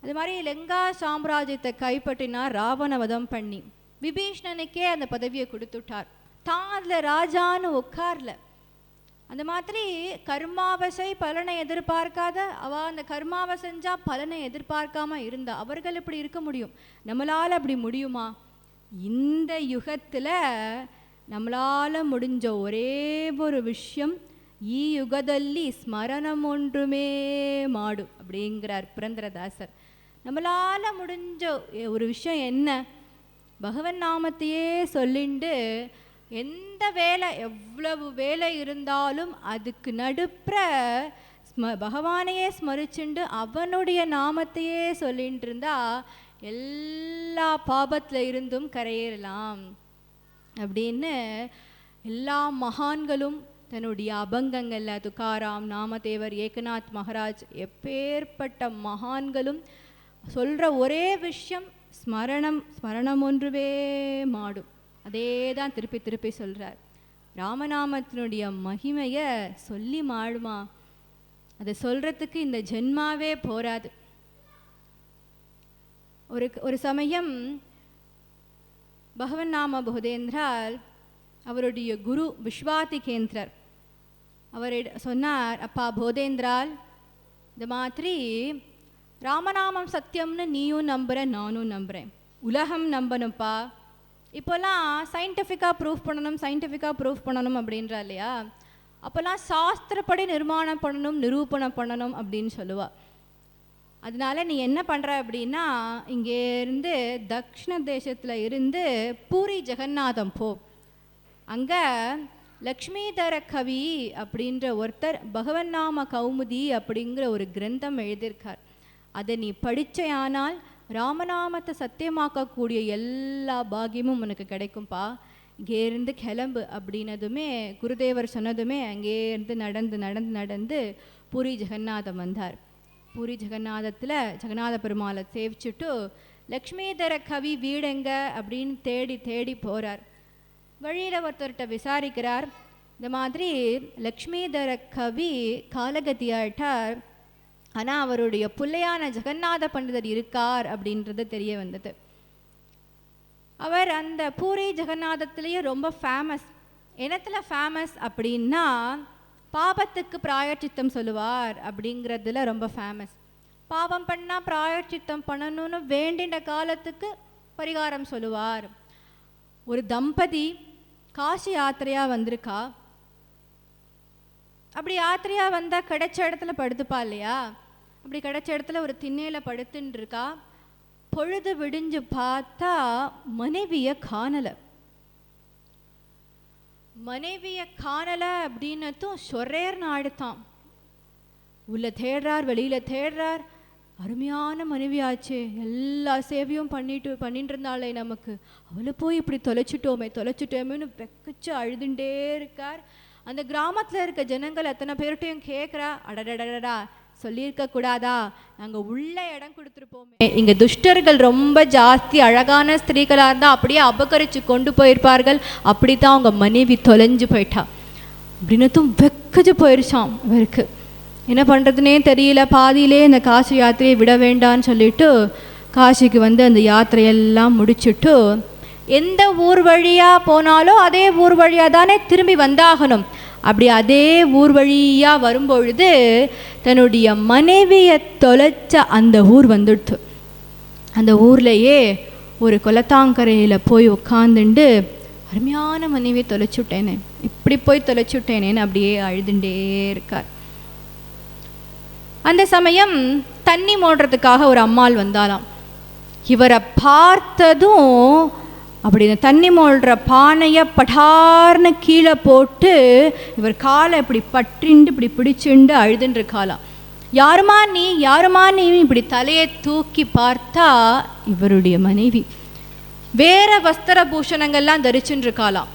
அது மாதிரி லங்கா சாம்ராஜ்யத்தை கைப்பற்றினார் ராவண வதம் பண்ணி. விபீஷ்ணனுக்கே அந்த பதவியை கொடுத்துட்டார், தான் அதில் ராஜான்னு உட்கார்ல. அந்த மாதிரி கர்மாவசை பலனை எதிர்பார்க்காத அவள் அந்த கர்மாவை செஞ்சால் பலனை எதிர்பார்க்காம இருந்தா அவர்கள் இப்படி இருக்க முடியும். நம்மளால் அப்படி முடியுமா? இந்த யுகத்தில் நம்மளால் முடிஞ்ச ஒரே ஒரு விஷயம், ஈ யுகதல்லி ஸ்மரணம் ஒன்றுமே மாடு அப்படிங்கிறார் புரந்தரதாசர். நம்மளால் முடிஞ்ச ஒரு விஷயம் என்ன? பகவன் நாமத்தையே சொல்லிண்டு எந்த வேலை எவ்வளவு வேலை இருந்தாலும் அதுக்கு நடுப்புற பகவானையே ஸ்மரிச்சுண்டு அவனுடைய நாமத்தையே சொல்லிட்டு இருந்தா எல்லா பாபத்தில் இருந்தும் கரையேறலாம் அப்படின்னு எல்லா மகான்களும் தன்னுடைய அபங்கங்களில், துக்காராம், நாமதேவர், ஏகநாத் மகாராஜ், எப்பேற்பட்ட மகான்களும் சொல்கிற ஒரே விஷயம் ஸ்மரணம் ஒன்றுவே மாடும். அதே தான் திருப்பி திருப்பி சொல்கிறார். ராமநாமத்தினுடைய மகிமையை சொல்லி மாடுமா? அதை சொல்கிறதுக்கு இந்த ஜென்மாவே போராது. ஒரு சமயம் பகவன் நாம போதேந்திரால் அவருடைய குரு விஸ்வாதிகேந்திரர் அவர் சொன்னார், அப்பா போதேந்திரால், இந்த மாதிரி ராமநாமம் சத்தியம்னு நீயும் நம்புற, நானும் நம்புகிறேன், உலகம் நம்பணும்ப்பா. இப்போல்லாம் சயின்டிஃபிக்காக ப்ரூஃப் பண்ணணும் அப்படின்றா இல்லையா? அப்போல்லாம் சாஸ்திரப்படி நிர்மாணம் பண்ணணும், நிரூபணம் பண்ணணும் அப்படின்னு சொல்லுவா. அதனால நீ என்ன பண்ணுற அப்படின்னா, இங்கேருந்து தக்ஷிண தேசத்தில் இருந்து பூரி ஜெகநாதம் போ. அங்கே லக்ஷ்மிதர கவி அப்படின்ற ஒருத்தர் பகவன் நாம கௌமுதி அப்படிங்கிற ஒரு கிரந்தம் எழுதியிருக்கார். அதை நீ படிச்சையானால் ராமநாமத்தை சத்தியமாக்கக்கூடிய எல்லா பாகியமும் உனக்கு கிடைக்கும்பா. இங்கேருந்து கிளம்பு அப்படின்னதுமே, குருதேவர் சொன்னதுமே அங்கேருந்து நடந்து பூரி ஜெகநாதம் வந்தார். பூரி ஜெகநாதத்தில் ஜெகநாத பெருமாளை சேவிச்சுட்டு லக்ஷ்மிதர கவி வீடெங்க அப்படின்னு தேடி போகிறார். வழியில் ஒருத்தர்கிட்ட விசாரிக்கிறார், இந்த மாதிரி லக்ஷ்மிதர கவி காலகதியாயிட்டார், ஆனால் அவருடைய பிள்ளையான ஜெகநாத பண்டிதர் இருக்கார் அப்படின்றது தெரிய வந்தது. அவர் அந்த பூரி ஜெகநாதத்திலேயே ரொம்ப ஃபேமஸ். என்னத்தில் ஃபேமஸ் அப்படின்னா, பாபத்துக்கு பிராயச்சித்தம் சொல்லுவார் அப்படிங்கிறதுல ரொம்ப ஃபேமஸ். பாவம் பண்ணால் பிராயச்சித்தம் பண்ணணும்னு வேண்டின காலத்துக்கு பரிகாரம் சொல்லுவார். ஒரு தம்பதி காசி யாத்திரையாக வந்திருக்கா. அப்படி யாத்திரையாக வந்தால் கிடைச்ச இடத்துல படுத்துப்பா இல்லையா? அப்படி கிடைச்ச இடத்துல ஒரு திண்ணையில் படுத்துன்னு இருக்கா. பொழுது விடிஞ்சு பார்த்தா மனைவியை காணலை அப்படின்னதும் சொரேர்னு ஆடுத்தான். உள்ள தேடுறார், வெளியில் தேடுறார். அருமையான மனைவி ஆச்சு, எல்லா சேவையும் பண்ணிட்டு இருந்தாலே நமக்கு, அவளை போய் இப்படி தொலைச்சிட்டோமேன்னு வெக்கச்சு அழுதுண்டே இருக்கார். அந்த கிராமத்தில் இருக்க ஜனங்கள் எத்தனை பேர்கிட்டையும் கேட்குறா, அடடடடா சொல்லியிருக்க கூடாதா, நாங்கள் உள்ள இடம் கொடுத்துருப்போமே. இங்கே துஷ்டர்கள் ரொம்ப ஜாஸ்தி, அழகான ஸ்திரீகளாக இருந்தால் அப்படியே அபகரித்து கொண்டு போயிருப்பார்கள். அப்படி தான் அவங்க மனைவி தொலைஞ்சு போயிட்டா அப்படின்னதும் வெக்கச்சு போயிடுச்சான். இவருக்கு என்ன பண்ணுறதுனே தெரியல. பாதியிலே இந்த காசி யாத்திரையை விட வேண்டான்னு சொல்லிட்டு காசிக்கு வந்து அந்த யாத்திரையெல்லாம் முடிச்சுட்டு, எந்த ஊர் வழியாக போனாலும் அதே ஊர் வழியாக தானே திரும்பி வந்தாகணும். அப்படி அதே ஊர் வழியாக வரும்பொழுது தன்னுடைய மனைவியை தொலைச்ச அந்த ஊர் வந்துடுத்து. அந்த ஊர்லேயே ஒரு குளத்தாங்கரையில் போய் உட்காந்துண்டு, அருமையான மனைவியை தொலைச்சுட்டேனே, இப்படி போய் தொலைச்சுட்டேனேன்னு அப்படியே அழுதுண்டே இருக்கார். அந்த சமயம் தண்ணி மோடுறதுக்காக ஒரு அம்மாள் வந்தாலாம். இவரை பார்த்ததும் அப்படி இந்த தண்ணி மோள்ற பானையை படார்னு கீழே போட்டு இவர் காலை இப்படி பற்றிண்டு இப்படி பிடிச்சுண்டு அழுதுன்னு இருக்காளாம். யாருமா நீ, யாருமா நீ? இப்படி தலையை தூக்கி பார்த்தா இவருடைய மனைவி வேற வஸ்திர பூஷணங்கள்லாம் தரிச்சுன்னு இருக்காளாம்.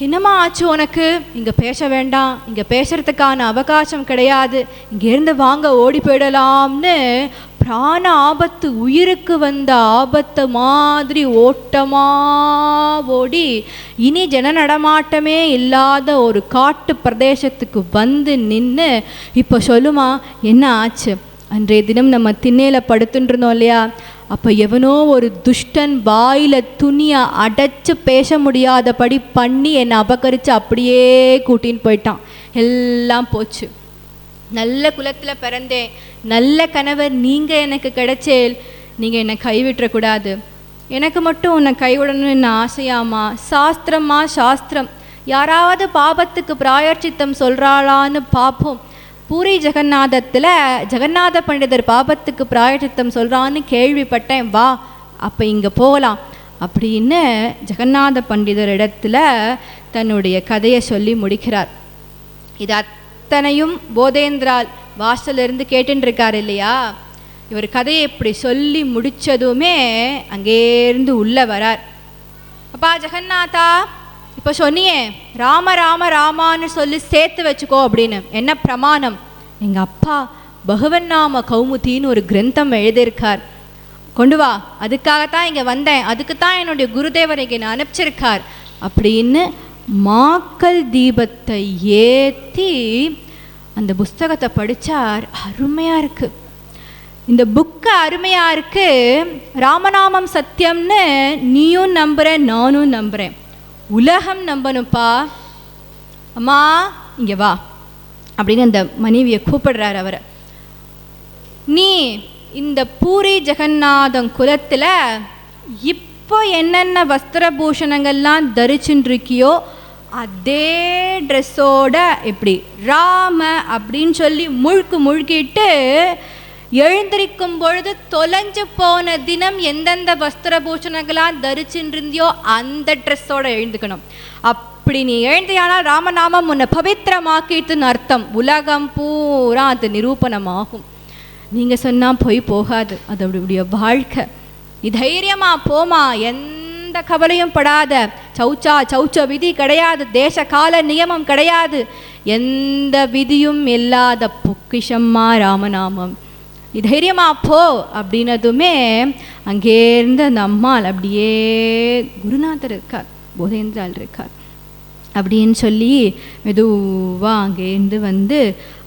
என்னம்மா ஆச்சு உனக்கு? இங்கே பேச வேண்டாம், இங்கே பேசுறதுக்கான அவகாசம் கிடையாது, இங்கேருந்து வாங்க, ஓடி போயிடலாம்னு பிராண ஆபத்து, உயிருக்கு வந்த ஆபத்து மாதிரி ஓட்டமா ஓடி இனி ஜன நடமாட்டமே இல்லாத ஒரு காட்டு பிரதேசத்துக்கு வந்து நின்று, இப்போ சொல்லுமா என்ன ஆச்சு? அன்றைய தினம் நம்ம திண்ணையில் படுத்துட்டு இருந்தோம் இல்லையா, அப்போ எவனோ ஒரு துஷ்டன் வாயில் துணியை அடைச்சி பேச முடியாதபடி பண்ணி என்னை அபகரித்து அப்படியே கூட்டின்னு போயிட்டான். எல்லாம் போச்சு. நல்ல குலத்தில் பிறந்தேன், நல்ல கணவர் நீங்கள் எனக்கு கிடைச்சேல், நீங்கள் என்னை கைவிட்டுறக்கூடாது. எனக்கு மட்டும் உன்னை கைவிடணும்னு ஆசையாமா? சாஸ்திரமா சாஸ்திரம், யாராவது பாபத்துக்கு பிராயச்சித்தம் சொல்கிறாளான்னு பார்ப்போம். பூரி ஜெகநாதத்தில் ஜெகநாத பண்டிதர் பாபத்துக்கு பிராயச்சித்தம் சொல்கிறான்னு கேள்விப்பட்டேன், வா அப்போ இங்கே போகலாம் அப்படின்னு ஜெகநாத பண்டிதர் இடத்துல தன்னுடைய கதையை சொல்லி முடிக்கிறார். இது அத்தனையும் போதேந்திரால் வாசலிருந்து கேட்டுருக்கார் இல்லையா. இவர் கதையை இப்படி சொல்லி முடித்ததுமே அங்கேருந்து உள்ளே வரார். அப்பா ஜெகநாதா, இப்போ சொன்னியே ராம ராம ராமான்னு சொல்லி சேர்த்து வச்சுக்கோ அப்படின்னு, என்ன பிரமாணம்? எங்கள் அப்பா பகவன் நாம கௌமுதின்னு ஒரு கிரந்தம் எழுதியிருக்கார், கொண்டு வா, அதுக்காகத்தான் இங்கே வந்தேன், அதுக்கு தான் என்னுடைய குருதேவர் இங்கே என்னை அனுப்பிச்சிருக்கார் அப்படின்னு மாக்கல் தீபத்தை ஏற்றி அந்த புஸ்தகத்தை படித்தார். அருமையாக இருக்குது, இந்த புக்கு அருமையாக இருக்குது. ராமநாமம் சத்தியம்னு நீயும் நம்புகிற, நானும் நம்புகிறேன், உலகம் நம்பணுப்பா. அம்மா இங்கே வா அப்படின்னு அந்த மனைவியை கூப்பிடுறார் அவர். நீ இந்த பூரி ஜெகநாதன் குலத்தில் இப்போ என்னென்ன வஸ்திரபூஷணங்கள்லாம் தரிச்சுட்டு இருக்கியோ அதே ட்ரெஸ்ஸோட இப்படி ராம அப்படின்னு சொல்லி முழுக்கிட்டு எழுந்திருக்கும் பொழுது தொலைஞ்சு போன தினம் எந்தெந்த வஸ்திரபூஷணங்களாக தரிச்சுட்டு இருந்தியோ அந்த ட்ரெஸ்ஸோட எழுந்துக்கணும். அப்படி நீ எழுந்தியானால் ராமநாமம் உன்னை பவித்திரமாக்கிட்டுன்னு அர்த்தம். உலகம் பூரா அது நிரூபணமாகும். நீங்கள் சொன்னால் போய் போகாது, அது அவருடைய வாழ்க்கை. நீ தைரியமாக போமா, எந்த கவலையும் படாத. சௌச்ச விதி கிடையாது, தேச கால நியமம் கிடையாது, எந்த விதியும் இல்லாத பொக்கிஷம்மா ராமநாமம். நீ தைரியமா போ அப்படின்னதுமே அங்கேருந்து அந்த அம்மாள் அப்படியே குருநாதர் இருக்கார், போதேந்திரால் இருக்கார் அப்படின்னு சொல்லி மெதுவாக அங்கேருந்து வந்து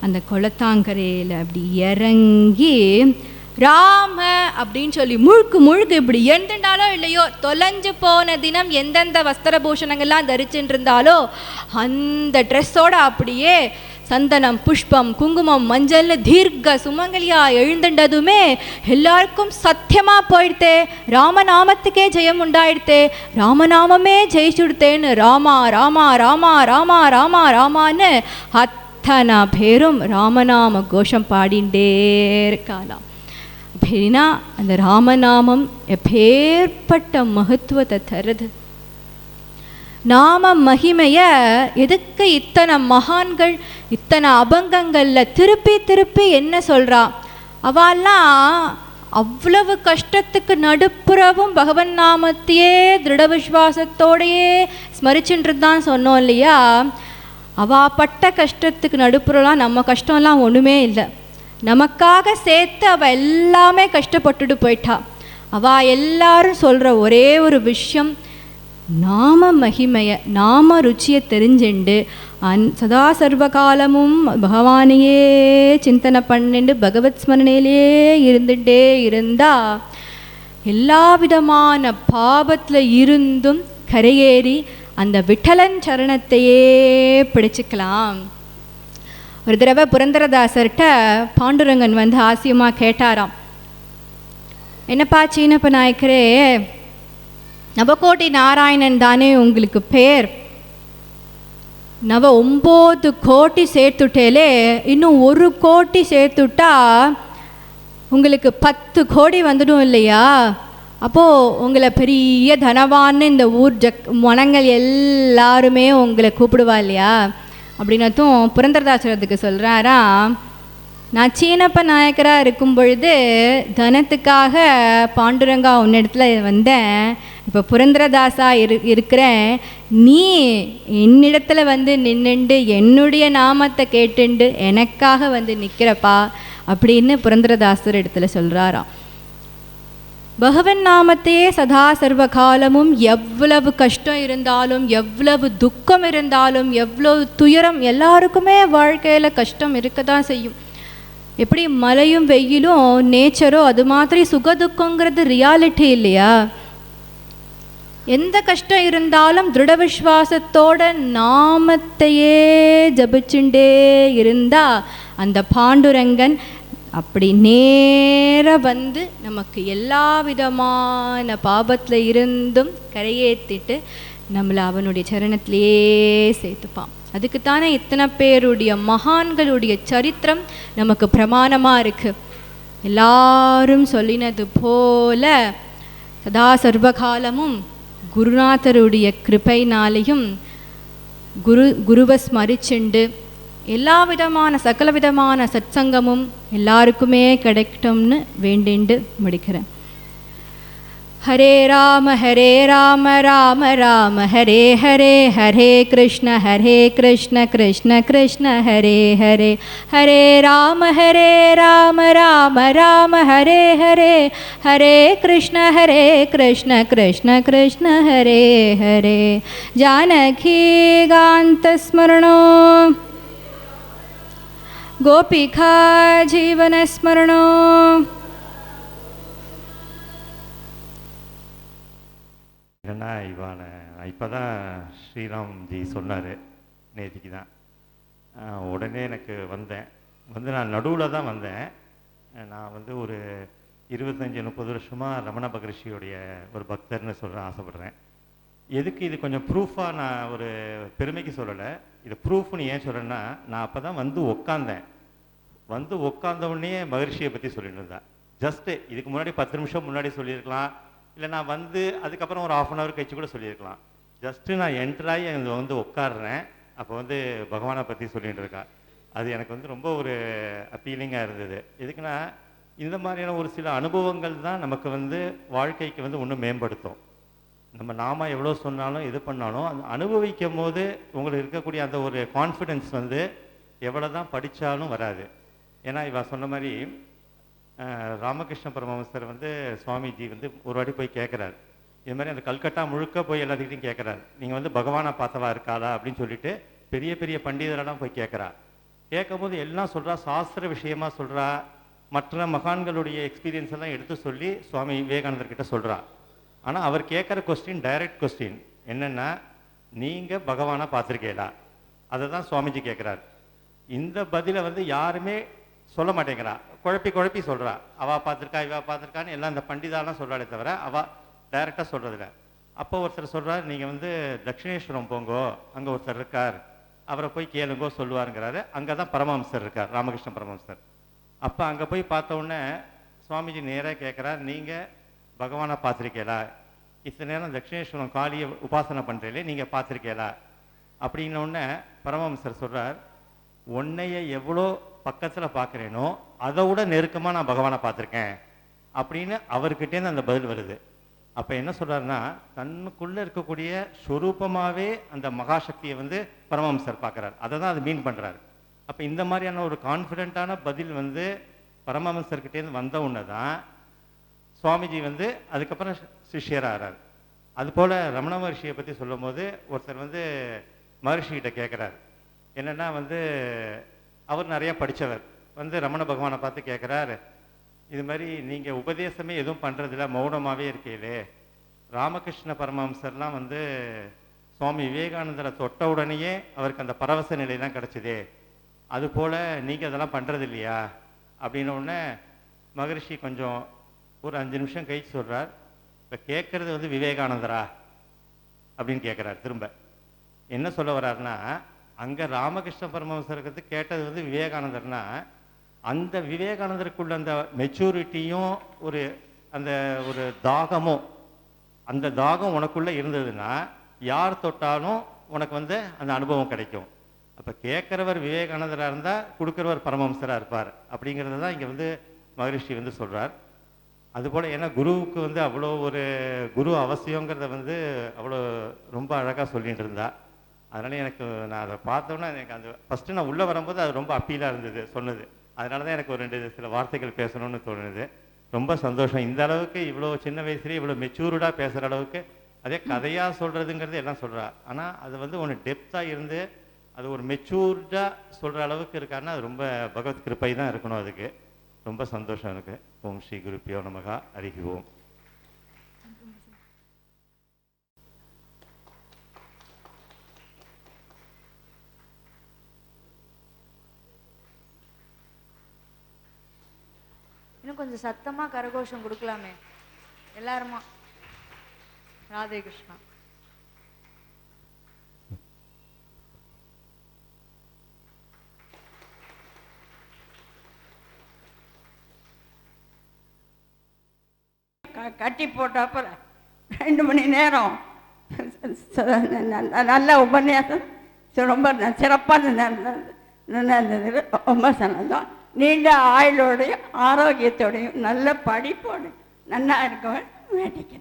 அந்த குளத்தாங்கரையில் அப்படி இறங்கி ராம அப்படின்னு சொல்லி முழுக்கு இப்படி எழுந்துட்டாலோ இல்லையோ, தொலைஞ்சு போன தினம் எந்தெந்த வஸ்திரபூஷணங்கள்லாம் தரிச்சுட்டு இருந்தாலோ அந்த ட்ரெஸ்ஸோட அப்படியே சந்தனம் புஷ்பம் குங்குமம் மஞ்சள்னு தீர்க்க சுமங்கலியா எழுந்துட்டதுமே எல்லாருக்கும் சத்தியமாக போயிடுத்தே, ராமநாமத்துக்கே ஜெயம் உண்டாயிடுத்தே, ராமநாமமே ஜெயிச்சுடுத்தேன்னு ராமா ராமா ராமா ராமா ராமா ராமான்னு அத்தனை பேரும் ராமநாம கோஷம் பாடிண்டே இருக்கலாம். அப்படின்னா அந்த ராமநாமம் எப்பேற்பட்ட மகத்துவத்தை தருது. நாம மகிமைய எதுக்கு இத்தனை மகான்கள் இத்தனை அபங்கங்களில் திருப்பி திருப்பி என்ன சொல்கிறா? அவெல்லாம் அவ்வளவு கஷ்டத்துக்கு நடுப்புறவும் பகவன் நாமத்தையே திருட விஸ்வாசத்தோடையே ஸ்மரிச்சுன்றது சொன்னோம் இல்லையா. அவள் பட்ட கஷ்டத்துக்கு நடுப்புறலாம் நம்ம கஷ்டம்லாம் ஒன்றுமே இல்லை. நமக்காக சேர்த்து அவள் எல்லாமே கஷ்டப்பட்டுட்டு போயிட்டா. அவள் எல்லாரும் சொல்கிற ஒரே ஒரு விஷயம், நாம மகிமையை நாம ருச்சியை தெரிஞ்சுண்டு சதா சர்வகாலமும் பகவானையே சிந்தனை பண்ணிண்டு பகவத் ஸ்மரணையிலே இருந்துகிட்டே இருந்தால் எல்லா விதமான பாபத்தில் இருந்தும் கரையேறி அந்த விட்டலன் சரணத்தையே பிடிச்சிக்கலாம். ஒரு தடவை புரந்தரதாசர்கிட்ட பாண்டுரங்கன் வந்து ஆசியமாக கேட்டாராம், என்னப்பா சீனப்ப நாயக்கரே, நவகோட்டி நாராயணன் தானே உங்களுக்கு பேர், 9 கோடி சேர்த்துட்டேலே, இன்னும் 1 கோடி சேர்த்துட்டா உங்களுக்கு 10 கோடி வந்துடும் இல்லையா? அப்போது உங்களை பெரிய தனவான்னு இந்த ஊர் மனங்கள் எல்லாருமே உங்களை கூப்பிடுவா இல்லையா? அப்படின்னதும் புரந்தரதாசரத்துக்கு சொல்கிறாரா, நான் சீனப்ப நாயக்கராக இருக்கும் பொழுது தனத்துக்காக பாண்டுரங்கா உன்னிடத்துல வந்தேன். இப்போ புரந்தரதாசா இருக்கிறேன், நீ என்னிடத்துல வந்து நின்றுண்டு என்னுடைய நாமத்தை கேட்டுண்டு எனக்காக வந்து நிற்கிறப்பா அப்படின்னு புரந்தரதாசர் இடத்துல சொல்கிறாராம். பகவன் நாமத்தையே சதா சர்வ காலமும் எவ்வளவு கஷ்டம் இருந்தாலும், எவ்வளவு துக்கம் இருந்தாலும், எவ்வளவு துயரம், எல்லாருக்குமே வாழ்க்கையில் கஷ்டம் இருக்க தான் செய்யும். எப்படி மழையும் வெயிலும் நேச்சரோ அது மாதிரி சுகதுக்கங்கிறது ரியாலிட்டி இல்லையா? எந்த கஷ்டம் இருந்தாலும் திருட விஸ்வாசத்தோட நாமத்தையே ஜபிச்சுண்டே இருந்தா அந்த பாண்டுரங்கன் அப்படி நேர வந்து நமக்கு எல்லா விதமான பாபத்தில் இருந்தும் கரையேற்றிட்டு நம்மளை அவனுடைய சரணத்திலேயே சேர்த்துப்பான். அதுக்குத்தானே இத்தனை பேருடைய மகான்களுடைய சரித்திரம் நமக்கு பிரமாணமாக இருக்குது. எல்லாரும் சொல்லினது போல சதா சர்வகாலமும் குருநாதருடைய கிருபைனாலையும் குருவை ஸ்மரிச்சுண்டு எல்லா விதமான சகல விதமான சத்சங்கமும் எல்லாருக்குமே கிடைக்கட்டும்னு வேண்டிண்டு முடிக்கிறேன். ஹரே ராம ராம ராம ஹரே ஹரே, ஹரே கிருஷ்ண கிருஷ்ண கிருஷ்ண ஹரே ஹரே, ஹரே ராம ராம ராம ஹரே ஹரே, ஹரே கிருஷ்ண கிருஷ்ண கிருஷ்ண ஹரே ஹரே. ஜானகி காந்த ஸ்மரணோ கோபிகா ஜீவன ஸ்மரணோ. என்னன்னா இவான இப்போ தான் ஸ்ரீராம்ஜி சொன்னார் நேற்றுக்கு தான். உடனே எனக்கு வந்து நான் நடுவில் தான் வந்தேன். நான் வந்து ஒரு 25-30 வருஷமாக ரமண மகரிஷியோடைய ஒரு பக்தர்னு ஆசைப்பட்றேன். எதுக்கு இது கொஞ்சம் ப்ரூஃபாக நான் ஒரு பெருமைக்கு சொல்லலை, இது ப்ரூஃப்னு ஏன் சொல்கிறேன்னா, நான் அப்போ தான் வந்து உட்காந்த உடனே மகரிஷியை பற்றி சொல்லிட்டு இருந்தேன். ஜஸ்ட்டு இதுக்கு முன்னாடி 10 நிமிஷம் முன்னாடி சொல்லியிருக்கலாம், இல்லை நான் வந்து அதுக்கப்புறம் ஒரு 1/2 hour கழிச்சு கூட சொல்லியிருக்கலாம். ஜஸ்ட்டு நான் என்ட்ராகி அங்கே வந்து உட்காடுறேன், அப்போ வந்து பகவானை பற்றி சொல்லிகிட்டு இருக்கா. அது எனக்கு வந்து ரொம்ப ஒரு அப்பீலிங்காக இருந்தது. எதுக்குன்னா, இந்த மாதிரியான ஒரு சில அனுபவங்கள் தான் நமக்கு வந்து வாழ்க்கைக்கு வந்து ஒன்றும் மேம்படுத்தும். நாம எவ்வளோ சொன்னாலும் எது பண்ணாலும் அந்த அனுபவிக்கும் போது உங்களுக்கு இருக்கக்கூடிய அந்த ஒரு கான்ஃபிடென்ஸ் வந்து எவ்வளோ தான் படித்தாலும் வராது. ஏன்னா இவ சொன்ன மாதிரி ராமகிருஷ்ண பரமஹம்சர் வந்து சுவாமிஜி வந்து ஒரு வாட்டி போய் கேட்குறாரு, இது மாதிரி அந்த கல்கட்டா முழுக்க போய் எல்லாத்துக்கிட்டையும் கேட்குறாரு, நீங்கள் வந்து பகவானை பார்த்தவா இருக்காதா அப்படின்னு சொல்லிட்டு பெரிய பெரிய பண்டிதரெல்லாம் போய் கேட்குறா. கேட்கும் போது எல்லாம் சொல்கிறா, சாஸ்திர விஷயமா சொல்கிறா, மற்ற மகான்களுடைய எக்ஸ்பீரியன்ஸ் எல்லாம் எடுத்து சொல்லி சுவாமி விவேகானந்தர்கிட்ட சொல்கிறா. ஆனால் அவர் கேட்குற கொஸ்டின் டைரக்ட் கொஸ்டின் என்னென்னா, நீங்கள் பகவானை பார்த்துருக்கீங்களா? அதை தான் சுவாமிஜி கேட்குறாரு. இந்த பதிலை வந்து யாருமே சொல்ல மாட்டேங்கிறா, குழப்பி சொல்கிறா. அவள் பார்த்துருக்கா, இவா பார்த்துருக்கான்னு எல்லாம் இந்த பண்டிதாலாம் சொல்கிறாளே தவிர அவள் டைரெக்டாக சொல்கிறதில்ல. அப்போ ஒருத்தர் சொல்கிறார், நீங்கள் வந்து தட்சிணேஸ்வரம் போங்கோ, அங்கே ஒருத்தர் இருக்கார், அவரை போய் கேளுங்கோ சொல்லுவாருங்கிறாரு. அங்கே தான் பரமஹம்சர் இருக்கார், ராமகிருஷ்ண பரமஹம்சர். அப்போ அங்கே போய் பார்த்த உடனே சுவாமிஜி நேராக கேட்குறார், நீங்கள் பகவானை பார்த்துருக்கீங்களா? இத்தனை நேரம் தட்சிணேஸ்வரம் காளியை உபாசனை பண்ணுறீங்களே, நீங்கள் பார்த்துருக்கீங்களா? அப்படின்னோடனே பரமஹம்சர் சொல்கிறார், உன்னைய எவ்வளோ பக்கத்தில் பார்க்குறேனோ அதை விட நெருக்கமாக நான் பகவானை பார்த்துருக்கேன் அப்படின்னு அவர்கிட்டேருந்து அந்த பதில் வருது. அப்போ என்ன சொல்கிறாருன்னா, தன்னுக்குள்ளே இருக்கக்கூடிய ஸ்வரூபமாகவே அந்த மகாசக்தியை வந்து பரமஹம்சர் பார்க்குறாரு. அதை தான் அது மீன் பண்ணுறாரு. அப்போ இந்த மாதிரியான ஒரு கான்ஃபிடென்ட்டான பதில் வந்து பரமஹம்சர்கிட்டேருந்து வந்த உடனே தான் சுவாமிஜி வந்து அதுக்கப்புறம் சிஷ்யராகிறார். அதுபோல் ரமண மகர்ஷியை பற்றி சொல்லும் போது ஒருத்தர் வந்து மகர்ஷிகிட்ட கேட்குறாரு, என்னென்னா வந்து அவர் நிறையா படித்தவர் வந்து ரமண பகவானை பார்த்து கேட்குறாரு, இது மாதிரி நீங்கள் உபதேசமே எதுவும் பண்ணுறதில்ல, மௌனமாகவே இருக்கீங்களே, ராமகிருஷ்ண பரமஹம்சர்லாம் வந்து சுவாமி விவேகானந்தரை தொட்ட உடனேயே அவருக்கு அந்த பரவச நிலையெல்லாம் கிடச்சிதே, அதுபோல் நீங்கள் அதெல்லாம் பண்ணுறது இல்லையா? அப்படின்ன உடனே மகரிஷி கொஞ்சம் ஒரு 5 நிமிஷம் கழிச்சு சொல்கிறார், இப்போ கேட்குறது வந்து விவேகானந்தரா அப்படின்னு கேட்குறாரு. திரும்ப என்ன சொல்ல வர்றாருன்னா, அங்கே ராமகிருஷ்ண பரமஹம்சருக்கு கேட்டது வந்து விவேகானந்தர்னா, அந்த விவேகானந்தருக்குள்ள அந்த மெச்சூரிட்டியும் ஒரு அந்த ஒரு தாகமும், அந்த தாகம் உனக்குள்ளே இருந்ததுன்னா யார் தொட்டாலும் உனக்கு வந்து அந்த அனுபவம் கிடைக்கும். அப்போ கேட்குறவர் விவேகானந்தராக இருந்தால் கொடுக்குறவர் பரமஹம்சராக இருப்பார் அப்படிங்கிறது தான் இங்கே வந்து மகரிஷி வந்து சொல்கிறார். அதுபோல் ஏன்னா குருவுக்கு வந்து அவ்வளோ ஒரு குரு அவசியங்கிறத வந்து அவ்வளோ ரொம்ப அழகாக சொல்லிகிட்டு இருந்தா. அதனால் எனக்கு நான் அதை பார்த்தோன்னா எனக்கு அந்த ஃபஸ்ட்டு நான் உள்ளே வரும்போது அது ரொம்ப அப்பீலாக இருந்தது சொன்னது. அதனால தான் எனக்கு ஒரு 2 சில வார்த்தைகள் பேசணும்னு தோணுது. ரொம்ப சந்தோஷம். இந்த அளவுக்கு இவ்வளோ சின்ன வயசுலேயே இவ்வளோ மெச்சூர்டாக பேசுகிற அளவுக்கு, அதே கதையாக சொல்கிறதுங்கிறது எல்லாம் சொல்கிறா. ஆனால் அது வந்து ஒன்று டெப்த்தாக இருந்து அது ஒரு மெச்சூர்டாக சொல்கிற அளவுக்கு இருக்காருன்னா அது ரொம்ப பகவத் கிருப்பை தான் இருக்கணும். அதுக்கு ரொம்ப சந்தோஷம் எனக்கு. ஓம் ஸ்ரீ குருப்பியோ நமகா. ஹரிஹி ஓம். இன்னும் கொஞ்சம் சத்தமாக கரகோஷம் கொடுக்கலாமே எல்லாருமா. ராதே கிருஷ்ணா. கட்டி போட்டாப்புல 2 மணி நேரம் நல்ல உபன்யாசம் ரொம்ப சிறப்பாக இருந்தது. ரொம்ப சந்தோஷம். நீண்ட ஆயுளோடையும் ஆரோக்கியத்தோடையும் நல்ல படிப்போடையும் நல்லா இருக்க வேண்டிக்கிறேன்.